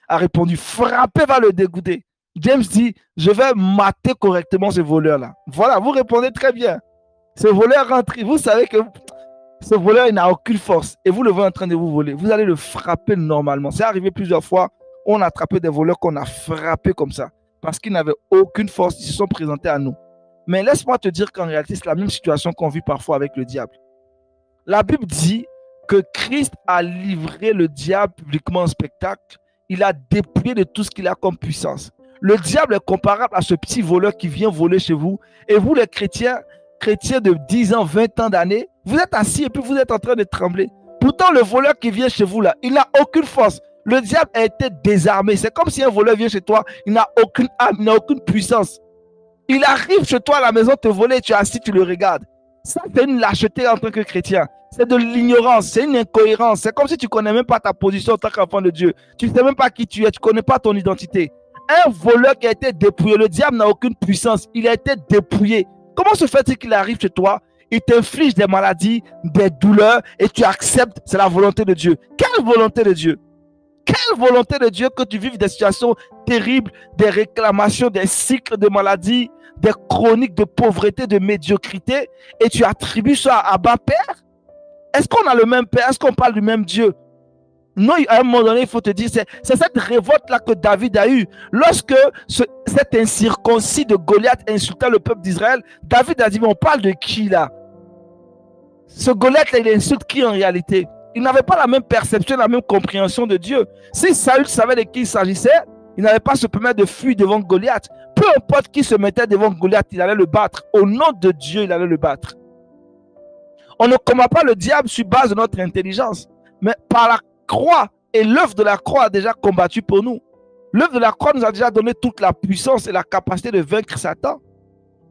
A: a répondu, frapper va le dégoûter. James dit, je vais mater correctement ce voleur-là. Voilà, vous répondez très bien. Ce voleur rentre, vous savez que ce voleur, il n'a aucune force. Et vous le voyez en train de vous voler. Vous allez le frapper normalement. C'est arrivé plusieurs fois. On a attrapé des voleurs qu'on a frappés comme ça. Parce qu'ils n'avaient aucune force. Ils se sont présentés à nous. Mais laisse-moi te dire qu'en réalité, c'est la même situation qu'on vit parfois avec le diable. La Bible dit que Christ a livré le diable publiquement en spectacle. Il a dépouillé de tout ce qu'il a comme puissance. Le diable est comparable à ce petit voleur qui vient voler chez vous. Et vous, les chrétiens de 10 ans, 20 ans d'années, vous êtes assis et puis vous êtes en train de trembler. Pourtant, le voleur qui vient chez vous là, il n'a aucune force. Le diable a été désarmé. C'est comme si un voleur vient chez toi, il n'a aucune âme, il n'a aucune puissance. Il arrive chez toi à la maison te voler, tu es assis, tu le regardes. Ça, c'est une lâcheté en tant que chrétien. C'est de l'ignorance, c'est une incohérence. C'est comme si tu ne connais même pas ta position en tant qu'enfant de Dieu. Tu ne sais même pas qui tu es, tu ne connais pas ton identité. Un voleur qui a été dépouillé, le diable n'a aucune puissance, il a été dépouillé. Comment se fait-il qu'il arrive chez toi, il t'inflige des maladies, des douleurs et tu acceptes, c'est la volonté de Dieu. Quelle volonté de Dieu? Quelle volonté de Dieu que tu vives des situations terribles, des réclamations, des cycles de maladies, des chroniques de pauvreté, de médiocrité, et tu attribues ça à Abba Père? Est-ce qu'on a le même Père? Est-ce qu'on parle du même Dieu? Non, à un moment donné, il faut te dire, c'est cette révolte-là que David a eue. Lorsque cet incirconcis de Goliath insulta le peuple d'Israël, David a dit, mais on parle de qui là? Ce Goliath-là, il insulte qui en réalité? Il n'avait pas la même perception, la même compréhension de Dieu. Si Saül savait de qui il s'agissait, il n'allait pas se permettre de fuir devant Goliath. Peu importe qui se mettait devant Goliath, il allait le battre. Au nom de Dieu, il allait le battre. On ne combat pas le diable sur base de notre intelligence, mais par la croix, et l'œuvre de la croix a déjà combattu pour nous. L'œuvre de la croix nous a déjà donné toute la puissance et la capacité de vaincre Satan.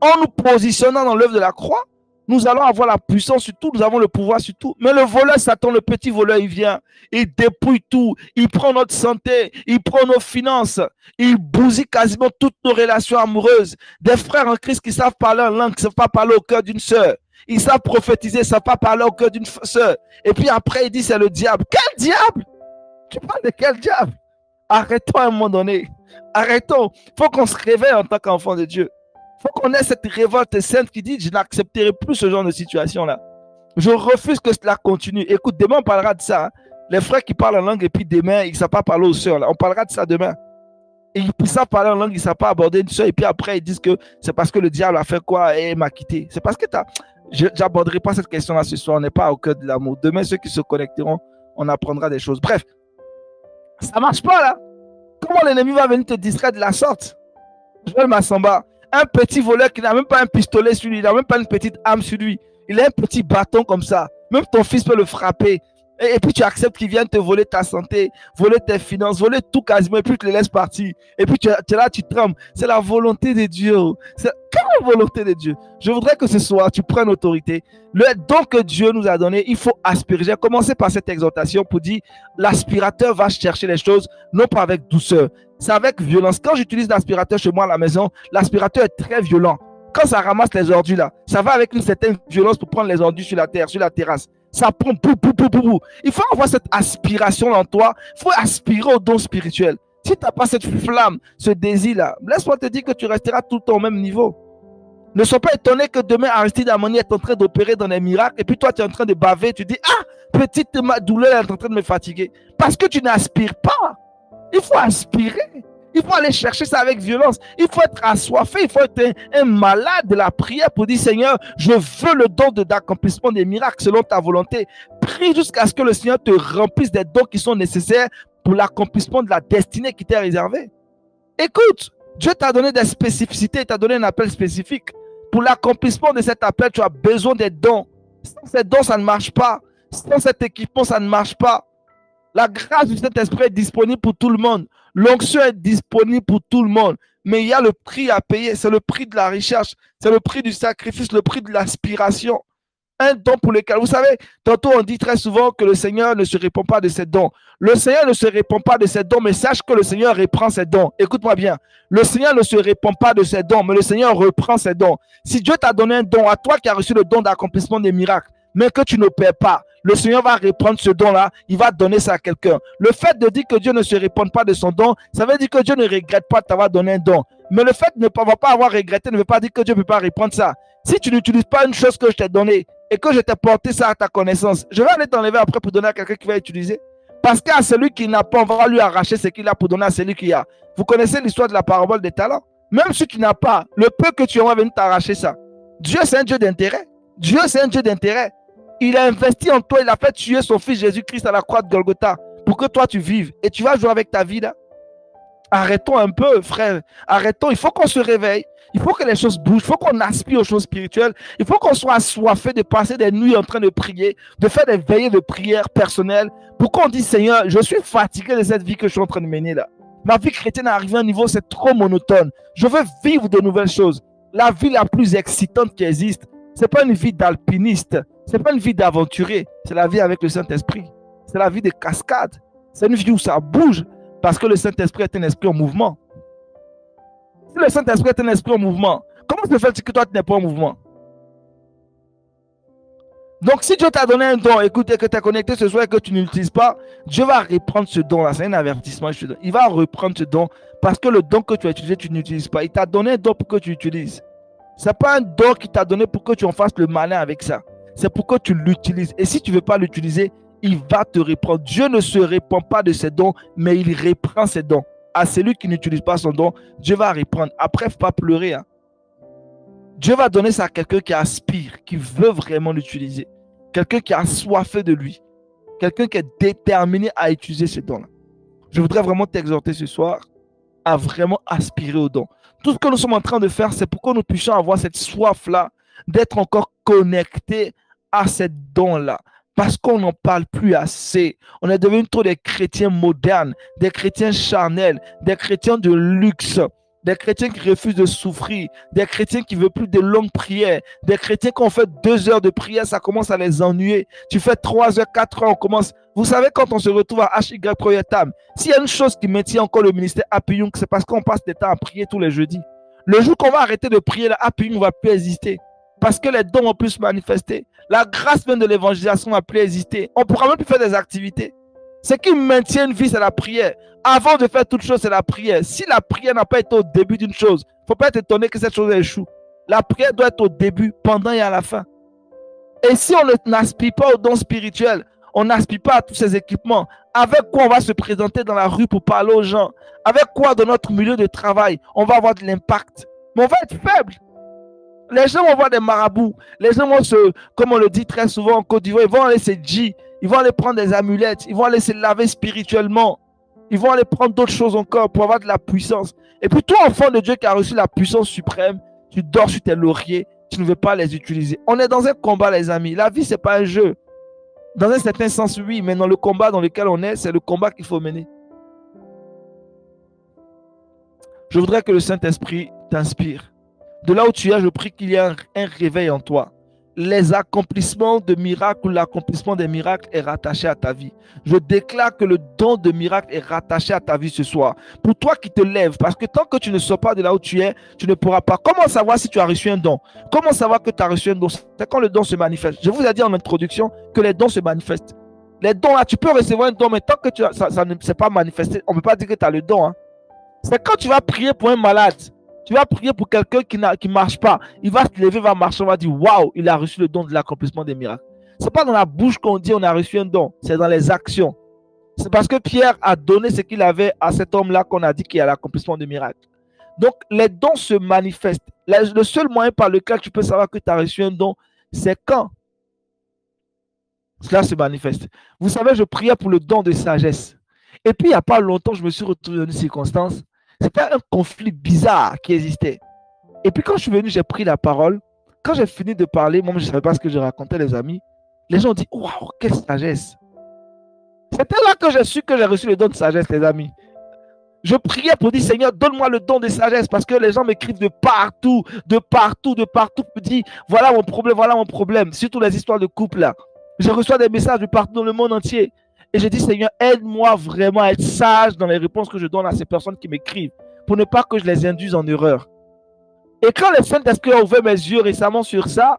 A: En nous positionnant dans l'œuvre de la croix, nous allons avoir la puissance sur tout, nous avons le pouvoir sur tout. Mais le voleur Satan, le petit voleur, il vient, il dépouille tout, il prend notre santé, il prend nos finances, il bousille quasiment toutes nos relations amoureuses. Des frères en Christ qui savent parler en langue, qui ne savent pas parler au cœur d'une sœur. Ils savent prophétiser, ils ne savent pas parler au cœur d'une sœur. Et puis après, il dit c'est le diable. Quel diable? Tu parles de quel diable? Arrêtons à un moment donné. Arrêtons. Il faut qu'on se réveille en tant qu'enfant de Dieu. Il faut qu'on ait cette révolte sainte qui dit je n'accepterai plus ce genre de situation-là. Je refuse que cela continue. Écoute, demain on parlera de ça. Hein. Les frères qui parlent en langue et puis demain ils ne savent pas parler aux sœurs. Là. On parlera de ça demain. Et ils savent parler en langue, ils ne savent pas aborder une sœur. Et puis après ils disent que c'est parce que le diable a fait quoi et m'a quitté. C'est parce que je n'aborderai pas cette question-là ce soir. On n'est pas au cœur de l'amour. Demain, ceux qui se connecteront, on apprendra des choses. Bref, ça ne marche pas là. Comment l'ennemi va venir te distraire de la sorte? Joël Massamba, un petit voleur qui n'a même pas un pistolet sur lui, il n'a même pas une petite arme sur lui. Il a un petit bâton comme ça. Même ton fils peut le frapper. Et puis tu acceptes qu'il vienne te voler ta santé, voler tes finances, voler tout quasiment, et puis tu le laisses partir. Et puis tu es là, tu trembles. C'est la volonté de Dieu. C'est quelle volonté de Dieu? Je voudrais que ce soir, tu prennes autorité. Le don que Dieu nous a donné, il faut aspirer. J'ai commencé par cette exhortation pour dire, l'aspirateur va chercher les choses, non pas avec douceur. C'est avec violence. Quand j'utilise l'aspirateur chez moi à la maison, l'aspirateur est très violent. Quand ça ramasse les ordures là, ça va avec une certaine violence pour prendre les ordures sur la terre, sur la terrasse. Ça prend pou, pou, pou, pou, pou. Il faut avoir cette aspiration en toi. Il faut aspirer au don spirituel. Si tu n'as pas cette flamme, ce désir-là, laisse-moi te dire que tu resteras tout le temps au même niveau. Ne sois pas étonné que demain, Aristide Ammonia est en train d'opérer dans des miracles et puis toi, tu es en train de baver. Tu dis, ah, petite douleur est en train de me fatiguer. Parce que tu n'aspires pas. Il faut aspirer. Il faut aller chercher ça avec violence. Il faut être assoiffé. Il faut être un malade de la prière pour dire, Seigneur, je veux le don d'accomplissement des miracles selon ta volonté. Prie jusqu'à ce que le Seigneur te remplisse des dons qui sont nécessaires pour l'accomplissement de la destinée qui t'est réservée. Écoute, Dieu t'a donné des spécificités, il t'a donné un appel spécifique. Pour l'accomplissement de cet appel, tu as besoin des dons. Sans ces dons, ça ne marche pas. Sans cet équipement, ça ne marche pas. La grâce du Saint-Esprit est disponible pour tout le monde. L'onction est disponible pour tout le monde. mais il y a le prix à payer. C'est le prix de la recherche, c'est le prix du sacrifice, le prix de l'aspiration. Un don pour lequel, vous savez, tantôt on dit très souvent que le Seigneur ne se répand pas de ses dons. Le Seigneur ne se répand pas de ses dons, mais sache que le Seigneur reprend ses dons. Écoute-moi bien. Le Seigneur ne se répand pas de ses dons, mais le Seigneur reprend ses dons. Si Dieu t'a donné un don, à toi qui as reçu le don d'accomplissement des miracles, mais que tu ne perds pas, le Seigneur va reprendre ce don-là, il va donner ça à quelqu'un. Le fait de dire que Dieu ne se répand pas de son don, ça veut dire que Dieu ne regrette pas de t'avoir donné un don. Mais le fait de ne pas avoir regretté ne veut pas dire que Dieu ne peut pas reprendre ça. Si tu n'utilises pas une chose que je t'ai donnée et que je t'ai porté ça à ta connaissance, je vais aller t'enlever après pour donner à quelqu'un qui va utiliser. Parce qu'à celui qui n'a pas, on va lui arracher ce qu'il a pour donner à celui qui a. Vous connaissez l'histoire de la parabole des talents? Même si tu n'as pas, le peu que tu as, on va venir t'arracher ça. Dieu, c'est un Dieu d'intérêt. Dieu, c'est un Dieu d'intérêt. Il a investi en toi, il a fait tuer son fils Jésus-Christ à la croix de Golgotha pour que toi tu vives. Et tu vas jouer avec ta vie là. Arrêtons un peu, frère. Arrêtons. Il faut qu'on se réveille. Il faut que les choses bougent. Il faut qu'on aspire aux choses spirituelles. Il faut qu'on soit assoiffé de passer des nuits en train de prier, de faire des veillées de prière personnelles. Pour qu'on dise, Seigneur, je suis fatigué de cette vie que je suis en train de mener là. Ma vie chrétienne est arrivée à un niveau, c'est trop monotone. Je veux vivre de nouvelles choses. La vie la plus excitante qui existe, ce n'est pas une vie d'alpiniste. Ce n'est pas une vie d'aventurier. C'est la vie avec le Saint-Esprit. C'est la vie de cascade. C'est une vie où ça bouge. Parce que le Saint-Esprit est un esprit en mouvement. Si le Saint-Esprit est un esprit en mouvement, comment se fait-il que toi tu n'es pas en mouvement? Donc si Dieu t'a donné un don, écoute, et que tu es connecté ce soir et que tu ne l'utilises pas, Dieu va reprendre ce don-là. C'est un avertissement. Il va reprendre ce don parce que le don que tu as utilisé, tu n'utilises pas. Il t'a donné un don pour que tu l'utilises. Ce n'est pas un don qu'il t'a donné pour que tu en fasses le malin avec ça. C'est pour que tu l'utilises. Et si tu ne veux pas l'utiliser, il va te reprendre. Dieu ne se répand pas de ses dons, mais il reprend ses dons. À celui qui n'utilise pas son don, Dieu va reprendre. Après, il ne faut pas pleurer. Hein. Dieu va donner ça à quelqu'un qui aspire, qui veut vraiment l'utiliser. Quelqu'un qui a soifé de lui. Quelqu'un qui est déterminé à utiliser ce don-là. Je voudrais vraiment t'exhorter ce soir à vraiment aspirer au don. Tout ce que nous sommes en train de faire, c'est pour que nous puissions avoir cette soif-là d'être encore connectés à ces dons-là. Parce qu'on n'en parle plus assez. On est devenu trop des chrétiens modernes, des chrétiens charnels, des chrétiens de luxe, des chrétiens qui refusent de souffrir, des chrétiens qui ne veulent plus de longues prières, des chrétiens qui ont fait 2 heures de prière, ça commence à les ennuyer. Tu fais 3 heures, 4 heures, on commence. Vous savez, quand on se retrouve à HY Premier Tam, s'il y a une chose qui maintient encore le ministère Apiyung, c'est parce qu'on passe des temps à prier tous les jeudis. Le jour qu'on va arrêter de prier, la Apiyung ne va plus exister. Parce que les dons vont plus se manifester. La grâce même de l'évangélisation ne va plus exister. On ne pourra même plus faire des activités. Ce qui maintient une vie, c'est la prière. Avant de faire toute chose, c'est la prière. Si la prière n'a pas été au début d'une chose, il ne faut pas être étonné que cette chose échoue. La prière doit être au début, pendant et à la fin. Et si on n'aspire pas aux dons spirituels, on n'aspire pas à tous ces équipements, avec quoi on va se présenter dans la rue pour parler aux gens? Avec quoi dans notre milieu de travail, on va avoir de l'impact? Mais on va être faible. Les gens vont voir des marabouts. Les gens vont comme on le dit très souvent en Côte d'Ivoire, ils vont aller se dire, ils vont aller prendre des amulettes, ils vont aller se laver spirituellement. Ils vont aller prendre d'autres choses encore pour avoir de la puissance. Et puis toi, enfant de Dieu qui a reçu la puissance suprême, tu dors sur tes lauriers, tu ne veux pas les utiliser. On est dans un combat, les amis. La vie, ce n'est pas un jeu. Dans un certain sens, oui, mais dans le combat dans lequel on est, c'est le combat qu'il faut mener. Je voudrais que le Saint-Esprit t'inspire. De là où tu es, je prie qu'il y ait un réveil en toi. Les accomplissements de miracles ou l'accomplissement des miracles est rattaché à ta vie. Je déclare que le don de miracle est rattaché à ta vie ce soir. Pour toi qui te lèves, parce que tant que tu ne sors pas de là où tu es, tu ne pourras pas. Comment savoir si tu as reçu un don? Comment savoir que tu as reçu un don? C'est quand le don se manifeste. Je vous ai dit en introduction que les dons se manifestent. Les dons là, tu peux recevoir un don, mais tant que ça ne s'est pas manifesté, on ne peut pas dire que tu as le don. Hein. C'est quand tu vas prier pour un malade. Tu vas prier pour quelqu'un qui ne marche pas. Il va se lever, va marcher, on va dire waouh, il a reçu le don de l'accomplissement des miracles. Ce n'est pas dans la bouche qu'on dit on a reçu un don, c'est dans les actions. C'est parce que Pierre a donné ce qu'il avait à cet homme-là qu'on a dit qu'il y a l'accomplissement des miracles. Donc les dons se manifestent. Le seul moyen par lequel tu peux savoir que tu as reçu un don, c'est quand cela se manifeste. Vous savez, je priais pour le don de sagesse. Et puis il n'y a pas longtemps, je me suis retrouvé dans une circonstance. C'était un conflit bizarre qui existait. Et puis quand je suis venu, j'ai pris la parole. Quand j'ai fini de parler, moi je ne savais pas ce que je racontais, les amis. Les gens ont dit, waouh, quelle sagesse. C'était là que j'ai su que j'ai reçu le don de sagesse, les amis. Je priais pour dire, Seigneur, donne-moi le don de sagesse, parce que les gens m'écrivent de partout, me disent, voilà mon problème, surtout les histoires de couple là. Je reçois des messages de partout dans le monde entier. Et je dis, Seigneur, aide-moi vraiment à être sage dans les réponses que je donne à ces personnes qui m'écrivent, pour ne pas que je les induise en erreur. Et quand le Saint-Esprit a ouvert mes yeux récemment sur ça,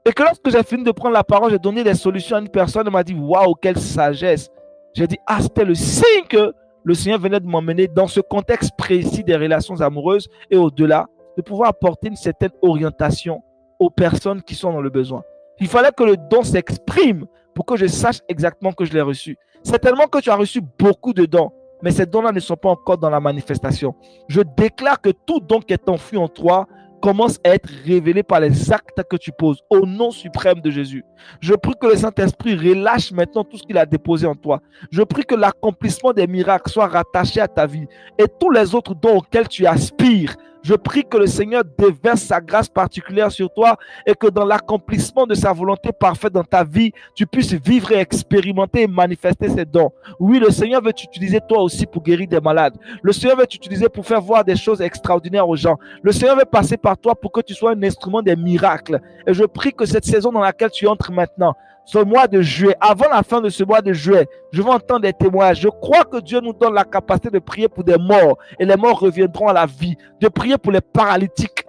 A: et que lorsque j'ai fini de prendre la parole, j'ai donné des solutions à une personne, elle m'a dit, waouh, quelle sagesse. J'ai dit, ah, c'était le signe que le Seigneur venait de m'emmener dans ce contexte précis des relations amoureuses et au-delà, de pouvoir apporter une certaine orientation aux personnes qui sont dans le besoin. Il fallait que le don s'exprime pour que je sache exactement que je l'ai reçu. C'est tellement que tu as reçu beaucoup de dons, mais ces dons-là ne sont pas encore dans la manifestation. Je déclare que tout don qui est enfui en toi commence à être révélé par les actes que tu poses au nom suprême de Jésus. Je prie que le Saint-Esprit relâche maintenant tout ce qu'il a déposé en toi. Je prie que l'accomplissement des miracles soit rattaché à ta vie et tous les autres dons auxquels tu aspires. Je prie que le Seigneur déverse sa grâce particulière sur toi et que dans l'accomplissement de sa volonté parfaite dans ta vie, tu puisses vivre et expérimenter et manifester ces dons. Oui, le Seigneur veut t'utiliser toi aussi pour guérir des malades. Le Seigneur veut t'utiliser pour faire voir des choses extraordinaires aux gens. Le Seigneur veut passer par toi pour que tu sois un instrument des miracles. Et je prie que cette saison dans laquelle tu entres maintenant, ce mois de juillet, avant la fin de ce mois de juillet, je vais entendre des témoignages. Je crois que Dieu nous donne la capacité de prier pour des morts et les morts reviendront à la vie. De prier pour les paralytiques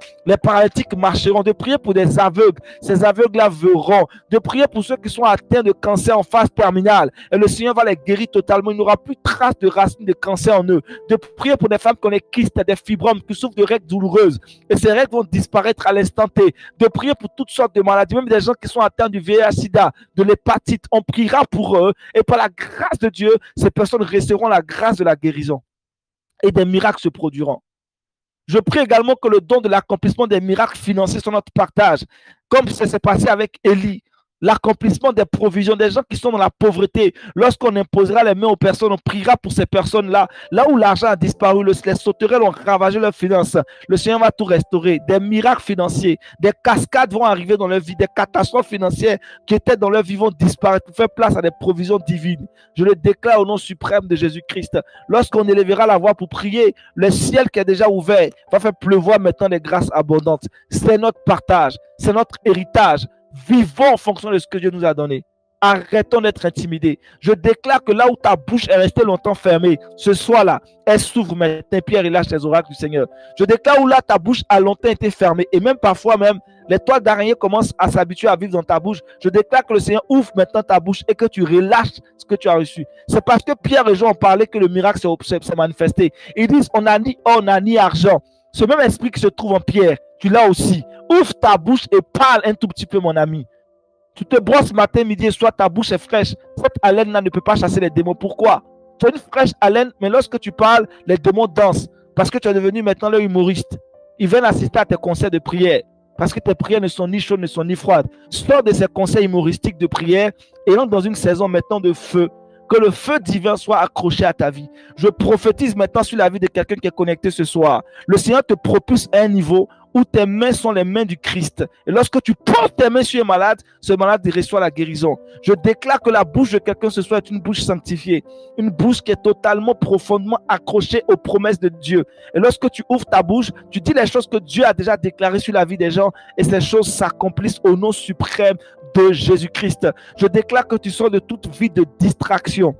A: marcheront. De prier pour des aveugles, ces aveugles-là verront. De prier pour ceux qui sont atteints de cancer en phase terminale et le Seigneur va les guérir totalement. Il n'y aura plus de trace de racines de cancer en eux. De prier pour des femmes qui ont des kystes, des fibromes, qui souffrent de règles douloureuses et ces règles vont disparaître à l'instant T. De prier pour toutes sortes de maladies, même des gens qui sont atteints du VIH-Sida, de l'hépatite. On priera pour eux et par la grâce de Dieu, ces personnes recevront la grâce de la guérison et des miracles se produiront. Je prie également que le don de l'accomplissement des miracles financiers soit notre partage, comme ça s'est passé avec Élie. L'accomplissement des provisions des gens qui sont dans la pauvreté. Lorsqu'on imposera les mains aux personnes, on priera pour ces personnes-là. Là où l'argent a disparu, les sauterelles ont ravagé leurs finances. Le Seigneur va tout restaurer. Des miracles financiers, des cascades vont arriver dans leur vie, des catastrophes financières qui étaient dans leur vie vont disparaître pour faire place à des provisions divines. Je le déclare au nom suprême de Jésus-Christ. Lorsqu'on élèvera la voix pour prier, le ciel qui est déjà ouvert va faire pleuvoir maintenant des grâces abondantes. C'est notre partage, c'est notre héritage. Vivons en fonction de ce que Dieu nous a donné. Arrêtons d'être intimidés. Je déclare que là où ta bouche est restée longtemps fermée, ce soir-là, elle s'ouvre maintenant. Pierre, il lâche les oracles du Seigneur. Je déclare où là ta bouche a longtemps été fermée et même parfois même, les toiles d'araignée commencent à s'habituer à vivre dans ta bouche. Je déclare que le Seigneur ouvre maintenant ta bouche et que tu relâches ce que tu as reçu. C'est parce que Pierre et Jean ont parlé que le miracle s'est manifesté. Ils disent, on n'a ni or, on n'a ni argent. Ce même esprit qui se trouve en Pierre, tu l'as aussi. Ouvre ta bouche et parle un tout petit peu, mon ami. Tu te brosses matin, midi et soir, ta bouche est fraîche. Cette haleine-là ne peut pas chasser les démons. Pourquoi? Tu as une fraîche haleine, mais lorsque tu parles, les démons dansent. Parce que tu es devenu maintenant leur humoriste. Ils viennent assister à tes conseils de prière. Parce que tes prières ne sont ni chaudes, ne sont ni froides. Sors de ces conseils humoristiques de prière et entre dans une saison maintenant de feu. Que le feu divin soit accroché à ta vie. Je prophétise maintenant sur la vie de quelqu'un qui est connecté ce soir. Le Seigneur te propulse à un niveau où tes mains sont les mains du Christ. Et lorsque tu portes tes mains sur un malade, ce malade reçoit la guérison. Je déclare que la bouche de quelqu'un ce soir est une bouche sanctifiée. Une bouche qui est totalement, profondément accrochée aux promesses de Dieu. Et lorsque tu ouvres ta bouche, tu dis les choses que Dieu a déjà déclarées sur la vie des gens et ces choses s'accomplissent au nom suprême de Jésus-Christ. Je déclare que tu sors de toute vie de distraction,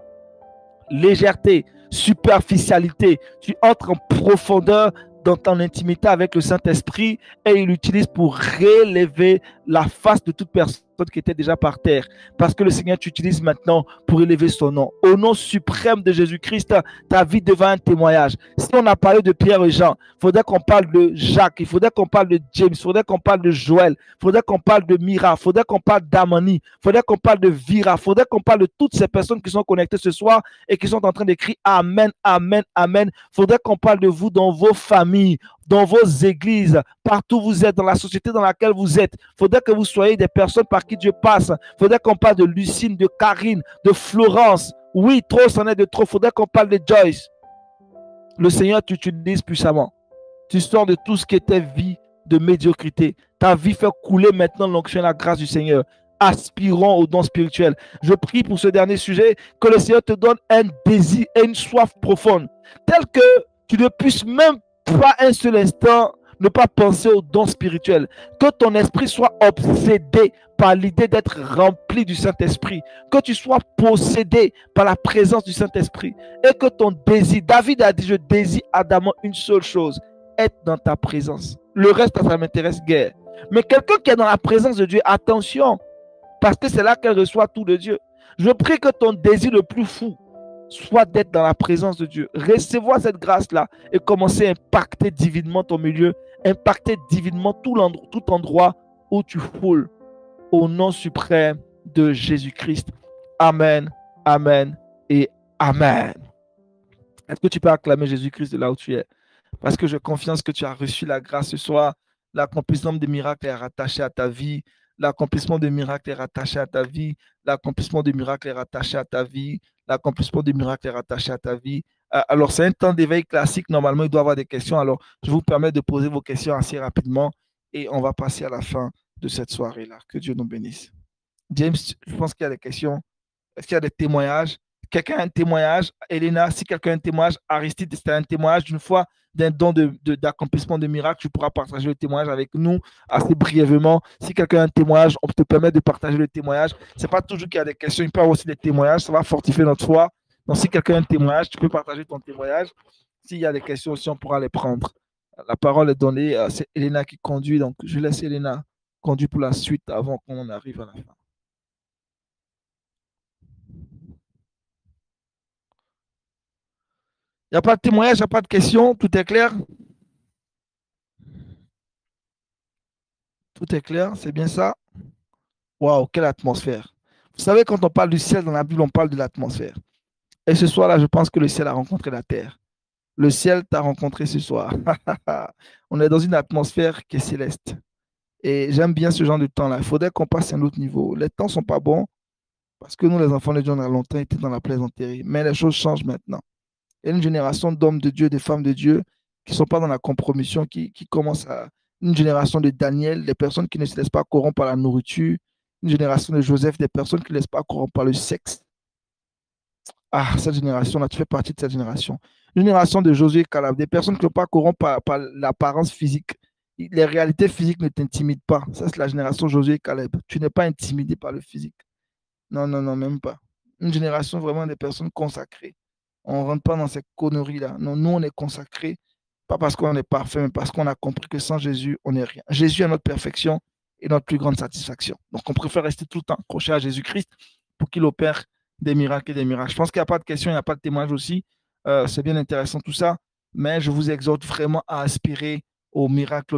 A: légèreté, superficialité. Tu entres en profondeur dans ton intimité avec le Saint-Esprit et il l'utilise pour relever la face de toute personne qui était déjà par terre. Parce que le Seigneur t'utilise maintenant pour élever son nom. Au nom suprême de Jésus-Christ, ta vie devient un témoignage. Si on a parlé de Pierre et Jean, il faudrait qu'on parle de Jacques, il faudrait qu'on parle de James, il faudrait qu'on parle de Joël, il faudrait qu'on parle de Mira, il faudrait qu'on parle d'Amani, il faudrait qu'on parle de Vira, il faudrait qu'on parle de toutes ces personnes qui sont connectées ce soir et qui sont en train d'écrire Amen, Amen, Amen. Il faudrait qu'on parle de vous dans vos familles, dans vos églises, partout où vous êtes, dans la société dans laquelle vous êtes. Il faudrait que vous soyez des personnes par qui Dieu passe. Il faudrait qu'on parle de Lucine, de Karine, de Florence. Oui, trop, c'en est de trop. Il faudrait qu'on parle de Joyce. Le Seigneur t'utilise puissamment. Tu sors de tout ce qui était vie de médiocrité. Ta vie fait couler maintenant l'onction et la grâce du Seigneur. aspirons aux dons spirituels. Je prie pour ce dernier sujet, que le Seigneur te donne un désir et une soif profonde, tel que tu ne puisses même pas un seul instant ne pas penser aux dons spirituels. Que ton esprit soit obsédé par l'idée d'être rempli du Saint-Esprit. Que tu sois possédé par la présence du Saint-Esprit. Et que ton désir, David a dit, je désire ardemment une seule chose, être dans ta présence. Le reste, ça m'intéresse guère. Mais quelqu'un qui est dans la présence de Dieu, attention, parce que c'est là qu'elle reçoit tout de Dieu. Je prie que ton désir le plus fou soit d'être dans la présence de Dieu. Recevoir cette grâce-là et commencer à impacter divinement ton milieu, impacter divinement tout endroit où tu foules. Au nom suprême de Jésus-Christ. Amen, amen et amen. Est-ce que tu peux acclamer Jésus-Christ de là où tu es? Parce que je confiance que tu as reçu la grâce ce soir. L'accomplissement des miracles est rattaché à ta vie. L'accomplissement des miracles est rattaché à ta vie. L'accomplissement des miracles est rattaché à ta vie. L'accomplissement des miracles est rattaché à ta vie. Alors, c'est un temps d'éveil classique. Normalement, il doit y avoir des questions. Alors, je vous permets de poser vos questions assez rapidement et on va passer à la fin de cette soirée-là. Que Dieu nous bénisse. James, je pense qu'il y a des questions. Est-ce qu'il y a des témoignages? Quelqu'un a un témoignage? Elena, si quelqu'un a un témoignage, Aristide, c'était un témoignage d'une fois d'un don d'accomplissement de miracle, tu pourras partager le témoignage avec nous assez brièvement. Si quelqu'un a un témoignage, on te permet de partager le témoignage. Ce n'est pas toujours qu'il y a des questions, il peut y avoir aussi des témoignages, ça va fortifier notre foi. Donc, si quelqu'un a un témoignage, tu peux partager ton témoignage. S'il y a des questions aussi, on pourra les prendre. La parole est donnée, c'est Elena qui conduit, donc je laisse Elena conduire pour la suite avant qu'on arrive à la fin. Il n'y a pas de témoignage, il n'y a pas de question, tout est clair? Tout est clair, c'est bien ça? Waouh, quelle atmosphère. Vous savez, quand on parle du ciel dans la Bible, on parle de l'atmosphère. Et ce soir-là, je pense que le ciel a rencontré la terre. Le ciel t'a rencontré ce soir. On est dans une atmosphère qui est céleste. Et j'aime bien ce genre de temps-là. Il faudrait qu'on passe à un autre niveau. Les temps ne sont pas bons parce que nous, les enfants de Dieu, on a longtemps été dans la plaisanterie. Mais les choses changent maintenant. Il y a une génération d'hommes de Dieu, de femmes de Dieu qui ne sont pas dans la compromission, qui commencent à... Une génération de Daniel, des personnes qui ne se laissent pas corrompre par la nourriture. Une génération de Joseph, des personnes qui ne laissent pas corrompre par le sexe. Ah, cette génération-là, tu fais partie de cette génération. Une génération de Josué et Caleb, des personnes qui ne sont pas corrompues par l'apparence physique. Les réalités physiques ne t'intimident pas. Ça, c'est la génération Josué et Caleb. Tu n'es pas intimidé par le physique. Non, non, non, même pas. Une génération vraiment des personnes consacrées. On ne rentre pas dans ces conneries-là. Non, nous, on est consacrés, pas parce qu'on est parfait, mais parce qu'on a compris que sans Jésus, on n'est rien. Jésus est notre perfection et notre plus grande satisfaction. Donc, on préfère rester tout le temps accroché à Jésus-Christ pour qu'il opère des miracles et des miracles. Je pense qu'il n'y a pas de questions, il n'y a pas de témoignage aussi. C'est bien intéressant tout ça, mais je vous exhorte vraiment à aspirer au miracle,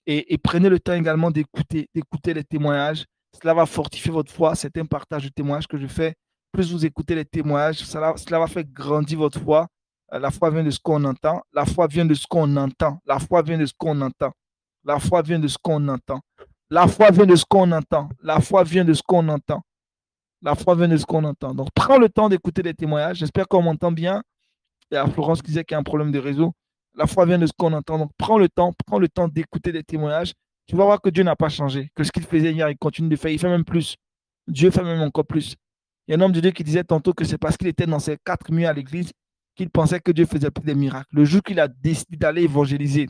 A: et prenez le temps également d'écouter les témoignages. Cela va fortifier votre foi. C'est un partage de témoignages que je fais. Plus vous écoutez les témoignages, cela va faire grandir votre foi. La foi vient de ce qu'on entend. La foi vient de ce qu'on entend. La foi vient de ce qu'on entend. La foi vient de ce qu'on entend. La foi vient de ce qu'on entend. La foi vient de ce qu'on entend. La foi vient de ce qu'on entend. Donc, prends le temps d'écouter les témoignages. J'espère qu'on m'entend bien. Il y a Florence qui disait qu'il y a un problème de réseau. La foi vient de ce qu'on entend. Donc, prends le temps d'écouter les témoignages. Tu vas voir que Dieu n'a pas changé, que ce qu'il faisait hier, il continue de faire. Il fait même plus. Dieu fait même encore plus. Il y a un homme de Dieu qui disait tantôt que c'est parce qu'il était dans ses 4 murs à l'église qu'il pensait que Dieu faisait plus des miracles. Le jour qu'il a décidé d'aller évangéliser,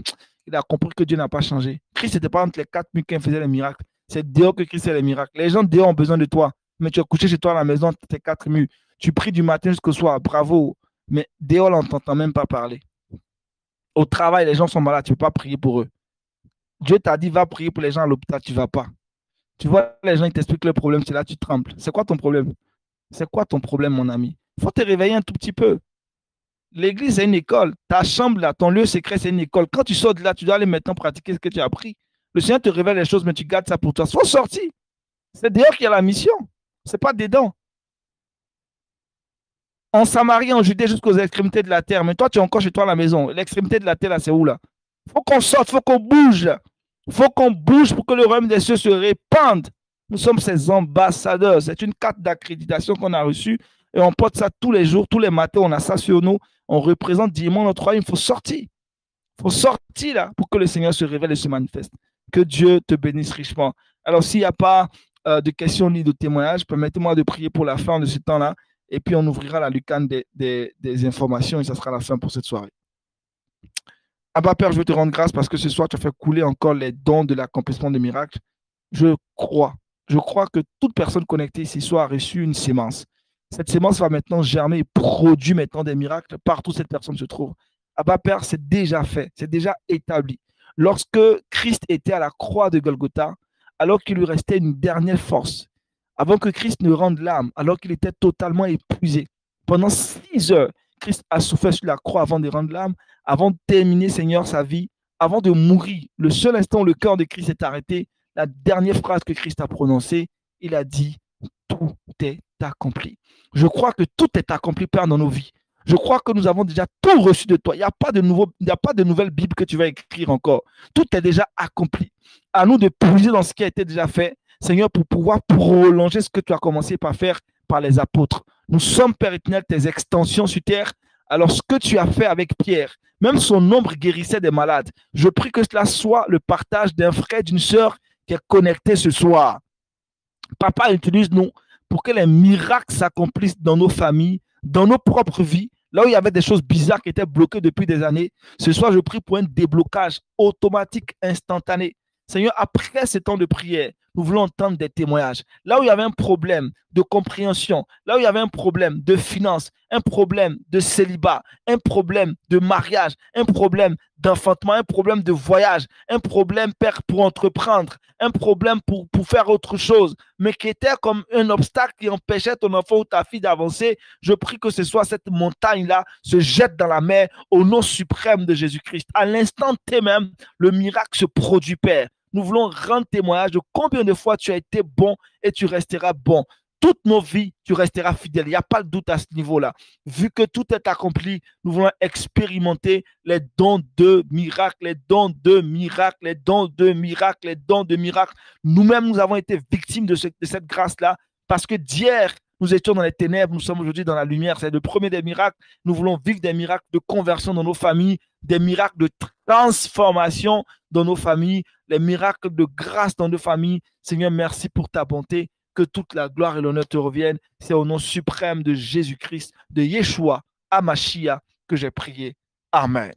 A: il a compris que Dieu n'a pas changé. Christ n'était pas entre les 4 murs qu'il faisait les miracles. C'est dehors que Christ fait les miracles. Les gens dehors ont besoin de toi. Mais tu es couché chez toi à la maison, tes 4 murs. Tu pries du matin jusqu'au soir. Bravo. Mais dehors, on ne t'entend même pas parler. Au travail, les gens sont malades. Tu ne peux pas prier pour eux. Dieu t'a dit, va prier pour les gens à l'hôpital. Tu ne vas pas. Tu vois, les gens, ils t'expliquent le problème. C'est là tu trembles. C'est quoi ton problème? C'est quoi ton problème, mon ami? Il faut te réveiller un tout petit peu. L'église, c'est une école. Ta chambre, là, ton lieu secret, c'est une école. Quand tu sors de là, tu dois aller maintenant pratiquer ce que tu as appris. Le Seigneur te révèle les choses, mais tu gardes ça pour toi. Il faut sortir. C'est dehors qu'il y a la mission. Ce n'est pas dedans. En Samarie, en Judée, jusqu'aux extrémités de la terre. Mais toi, tu es encore chez toi à la maison. L'extrémité de la terre, là, c'est où, là? Il faut qu'on sorte, il faut qu'on bouge. Il faut qu'on bouge pour que le royaume des cieux se répande. Nous sommes ses ambassadeurs. C'est une carte d'accréditation qu'on a reçue et on porte ça tous les jours, tous les matins. On a ça sur nous. On représente dignement notre royaume. Il faut sortir. Il faut sortir là pour que le Seigneur se révèle et se manifeste. Que Dieu te bénisse richement. Alors, s'il n'y a pas de questions ni de témoignages. Permettez-moi de prier pour la fin de ce temps-là. Et puis, on ouvrira la lucane des informations et ça sera la fin pour cette soirée. Abba Père, je veux te rendre grâce parce que ce soir, tu as fait couler encore les dons de l'accomplissement des miracles. Je crois, je crois que toute personne connectée ici soir a reçu une sémence. Cette sémence va maintenant germer et produire maintenant des miracles partout où cette personne se trouve. Abba Père, c'est déjà fait, c'est déjà établi. Lorsque Christ était à la croix de Golgotha, alors qu'il lui restait une dernière force, avant que Christ ne rende l'âme, alors qu'il était totalement épuisé, pendant 6 heures, Christ a souffert sur la croix avant de rendre l'âme, avant de terminer, Seigneur, sa vie, avant de mourir. Le seul instant où le cœur de Christ est arrêté, la dernière phrase que Christ a prononcée, il a dit, tout est accompli. Je crois que tout est accompli, Père, dans nos vies. Je crois que nous avons déjà tout reçu de toi. Il n'y a pas de nouveau, il n'y a pas de nouvelle Bible que tu vas écrire encore. Tout est déjà accompli. À nous de puiser dans ce qui a été déjà fait, Seigneur, pour pouvoir prolonger ce que tu as commencé par faire par les apôtres. Nous sommes, Père éternel, tes extensions sur terre. Alors, ce que tu as fait avec Pierre, même son ombre guérissait des malades. Je prie que cela soit le partage d'un frère, d'une sœur qui est connecté ce soir. Papa, utilise-nous pour que les miracles s'accomplissent dans nos familles, dans nos propres vies, là où il y avait des choses bizarres qui étaient bloquées depuis des années. Ce soir, je prie pour un déblocage automatique, instantané. Seigneur, après ces temps de prière, nous voulons entendre des témoignages. Là où il y avait un problème de compréhension, là où il y avait un problème de finance, un problème de célibat, un problème de mariage, un problème d'enfantement, un problème de voyage, un problème, Père, pour entreprendre, un problème pour faire autre chose, mais qui était comme un obstacle qui empêchait ton enfant ou ta fille d'avancer, je prie que ce soit cette montagne-là se jette dans la mer au nom suprême de Jésus-Christ. À l'instant T même, le miracle se produit, Père. Nous voulons rendre témoignage de combien de fois tu as été bon et tu resteras bon. Toutes nos vies, tu resteras fidèle. Il n'y a pas de doute à ce niveau-là. Vu que tout est accompli, nous voulons expérimenter les dons de miracles, les dons de miracles, les dons de miracles, les dons de miracles. Nous-mêmes, nous avons été victimes de cette grâce-là parce que d'hier, nous étions dans les ténèbres, nous sommes aujourd'hui dans la lumière. C'est le premier des miracles. Nous voulons vivre des miracles de conversion dans nos familles, des miracles de transformation dans nos familles, les miracles de grâce dans nos familles. Seigneur, merci pour ta bonté. Que toute la gloire et l'honneur te reviennent. C'est au nom suprême de Jésus-Christ, de Yeshua, Amashia, que j'ai prié. Amen.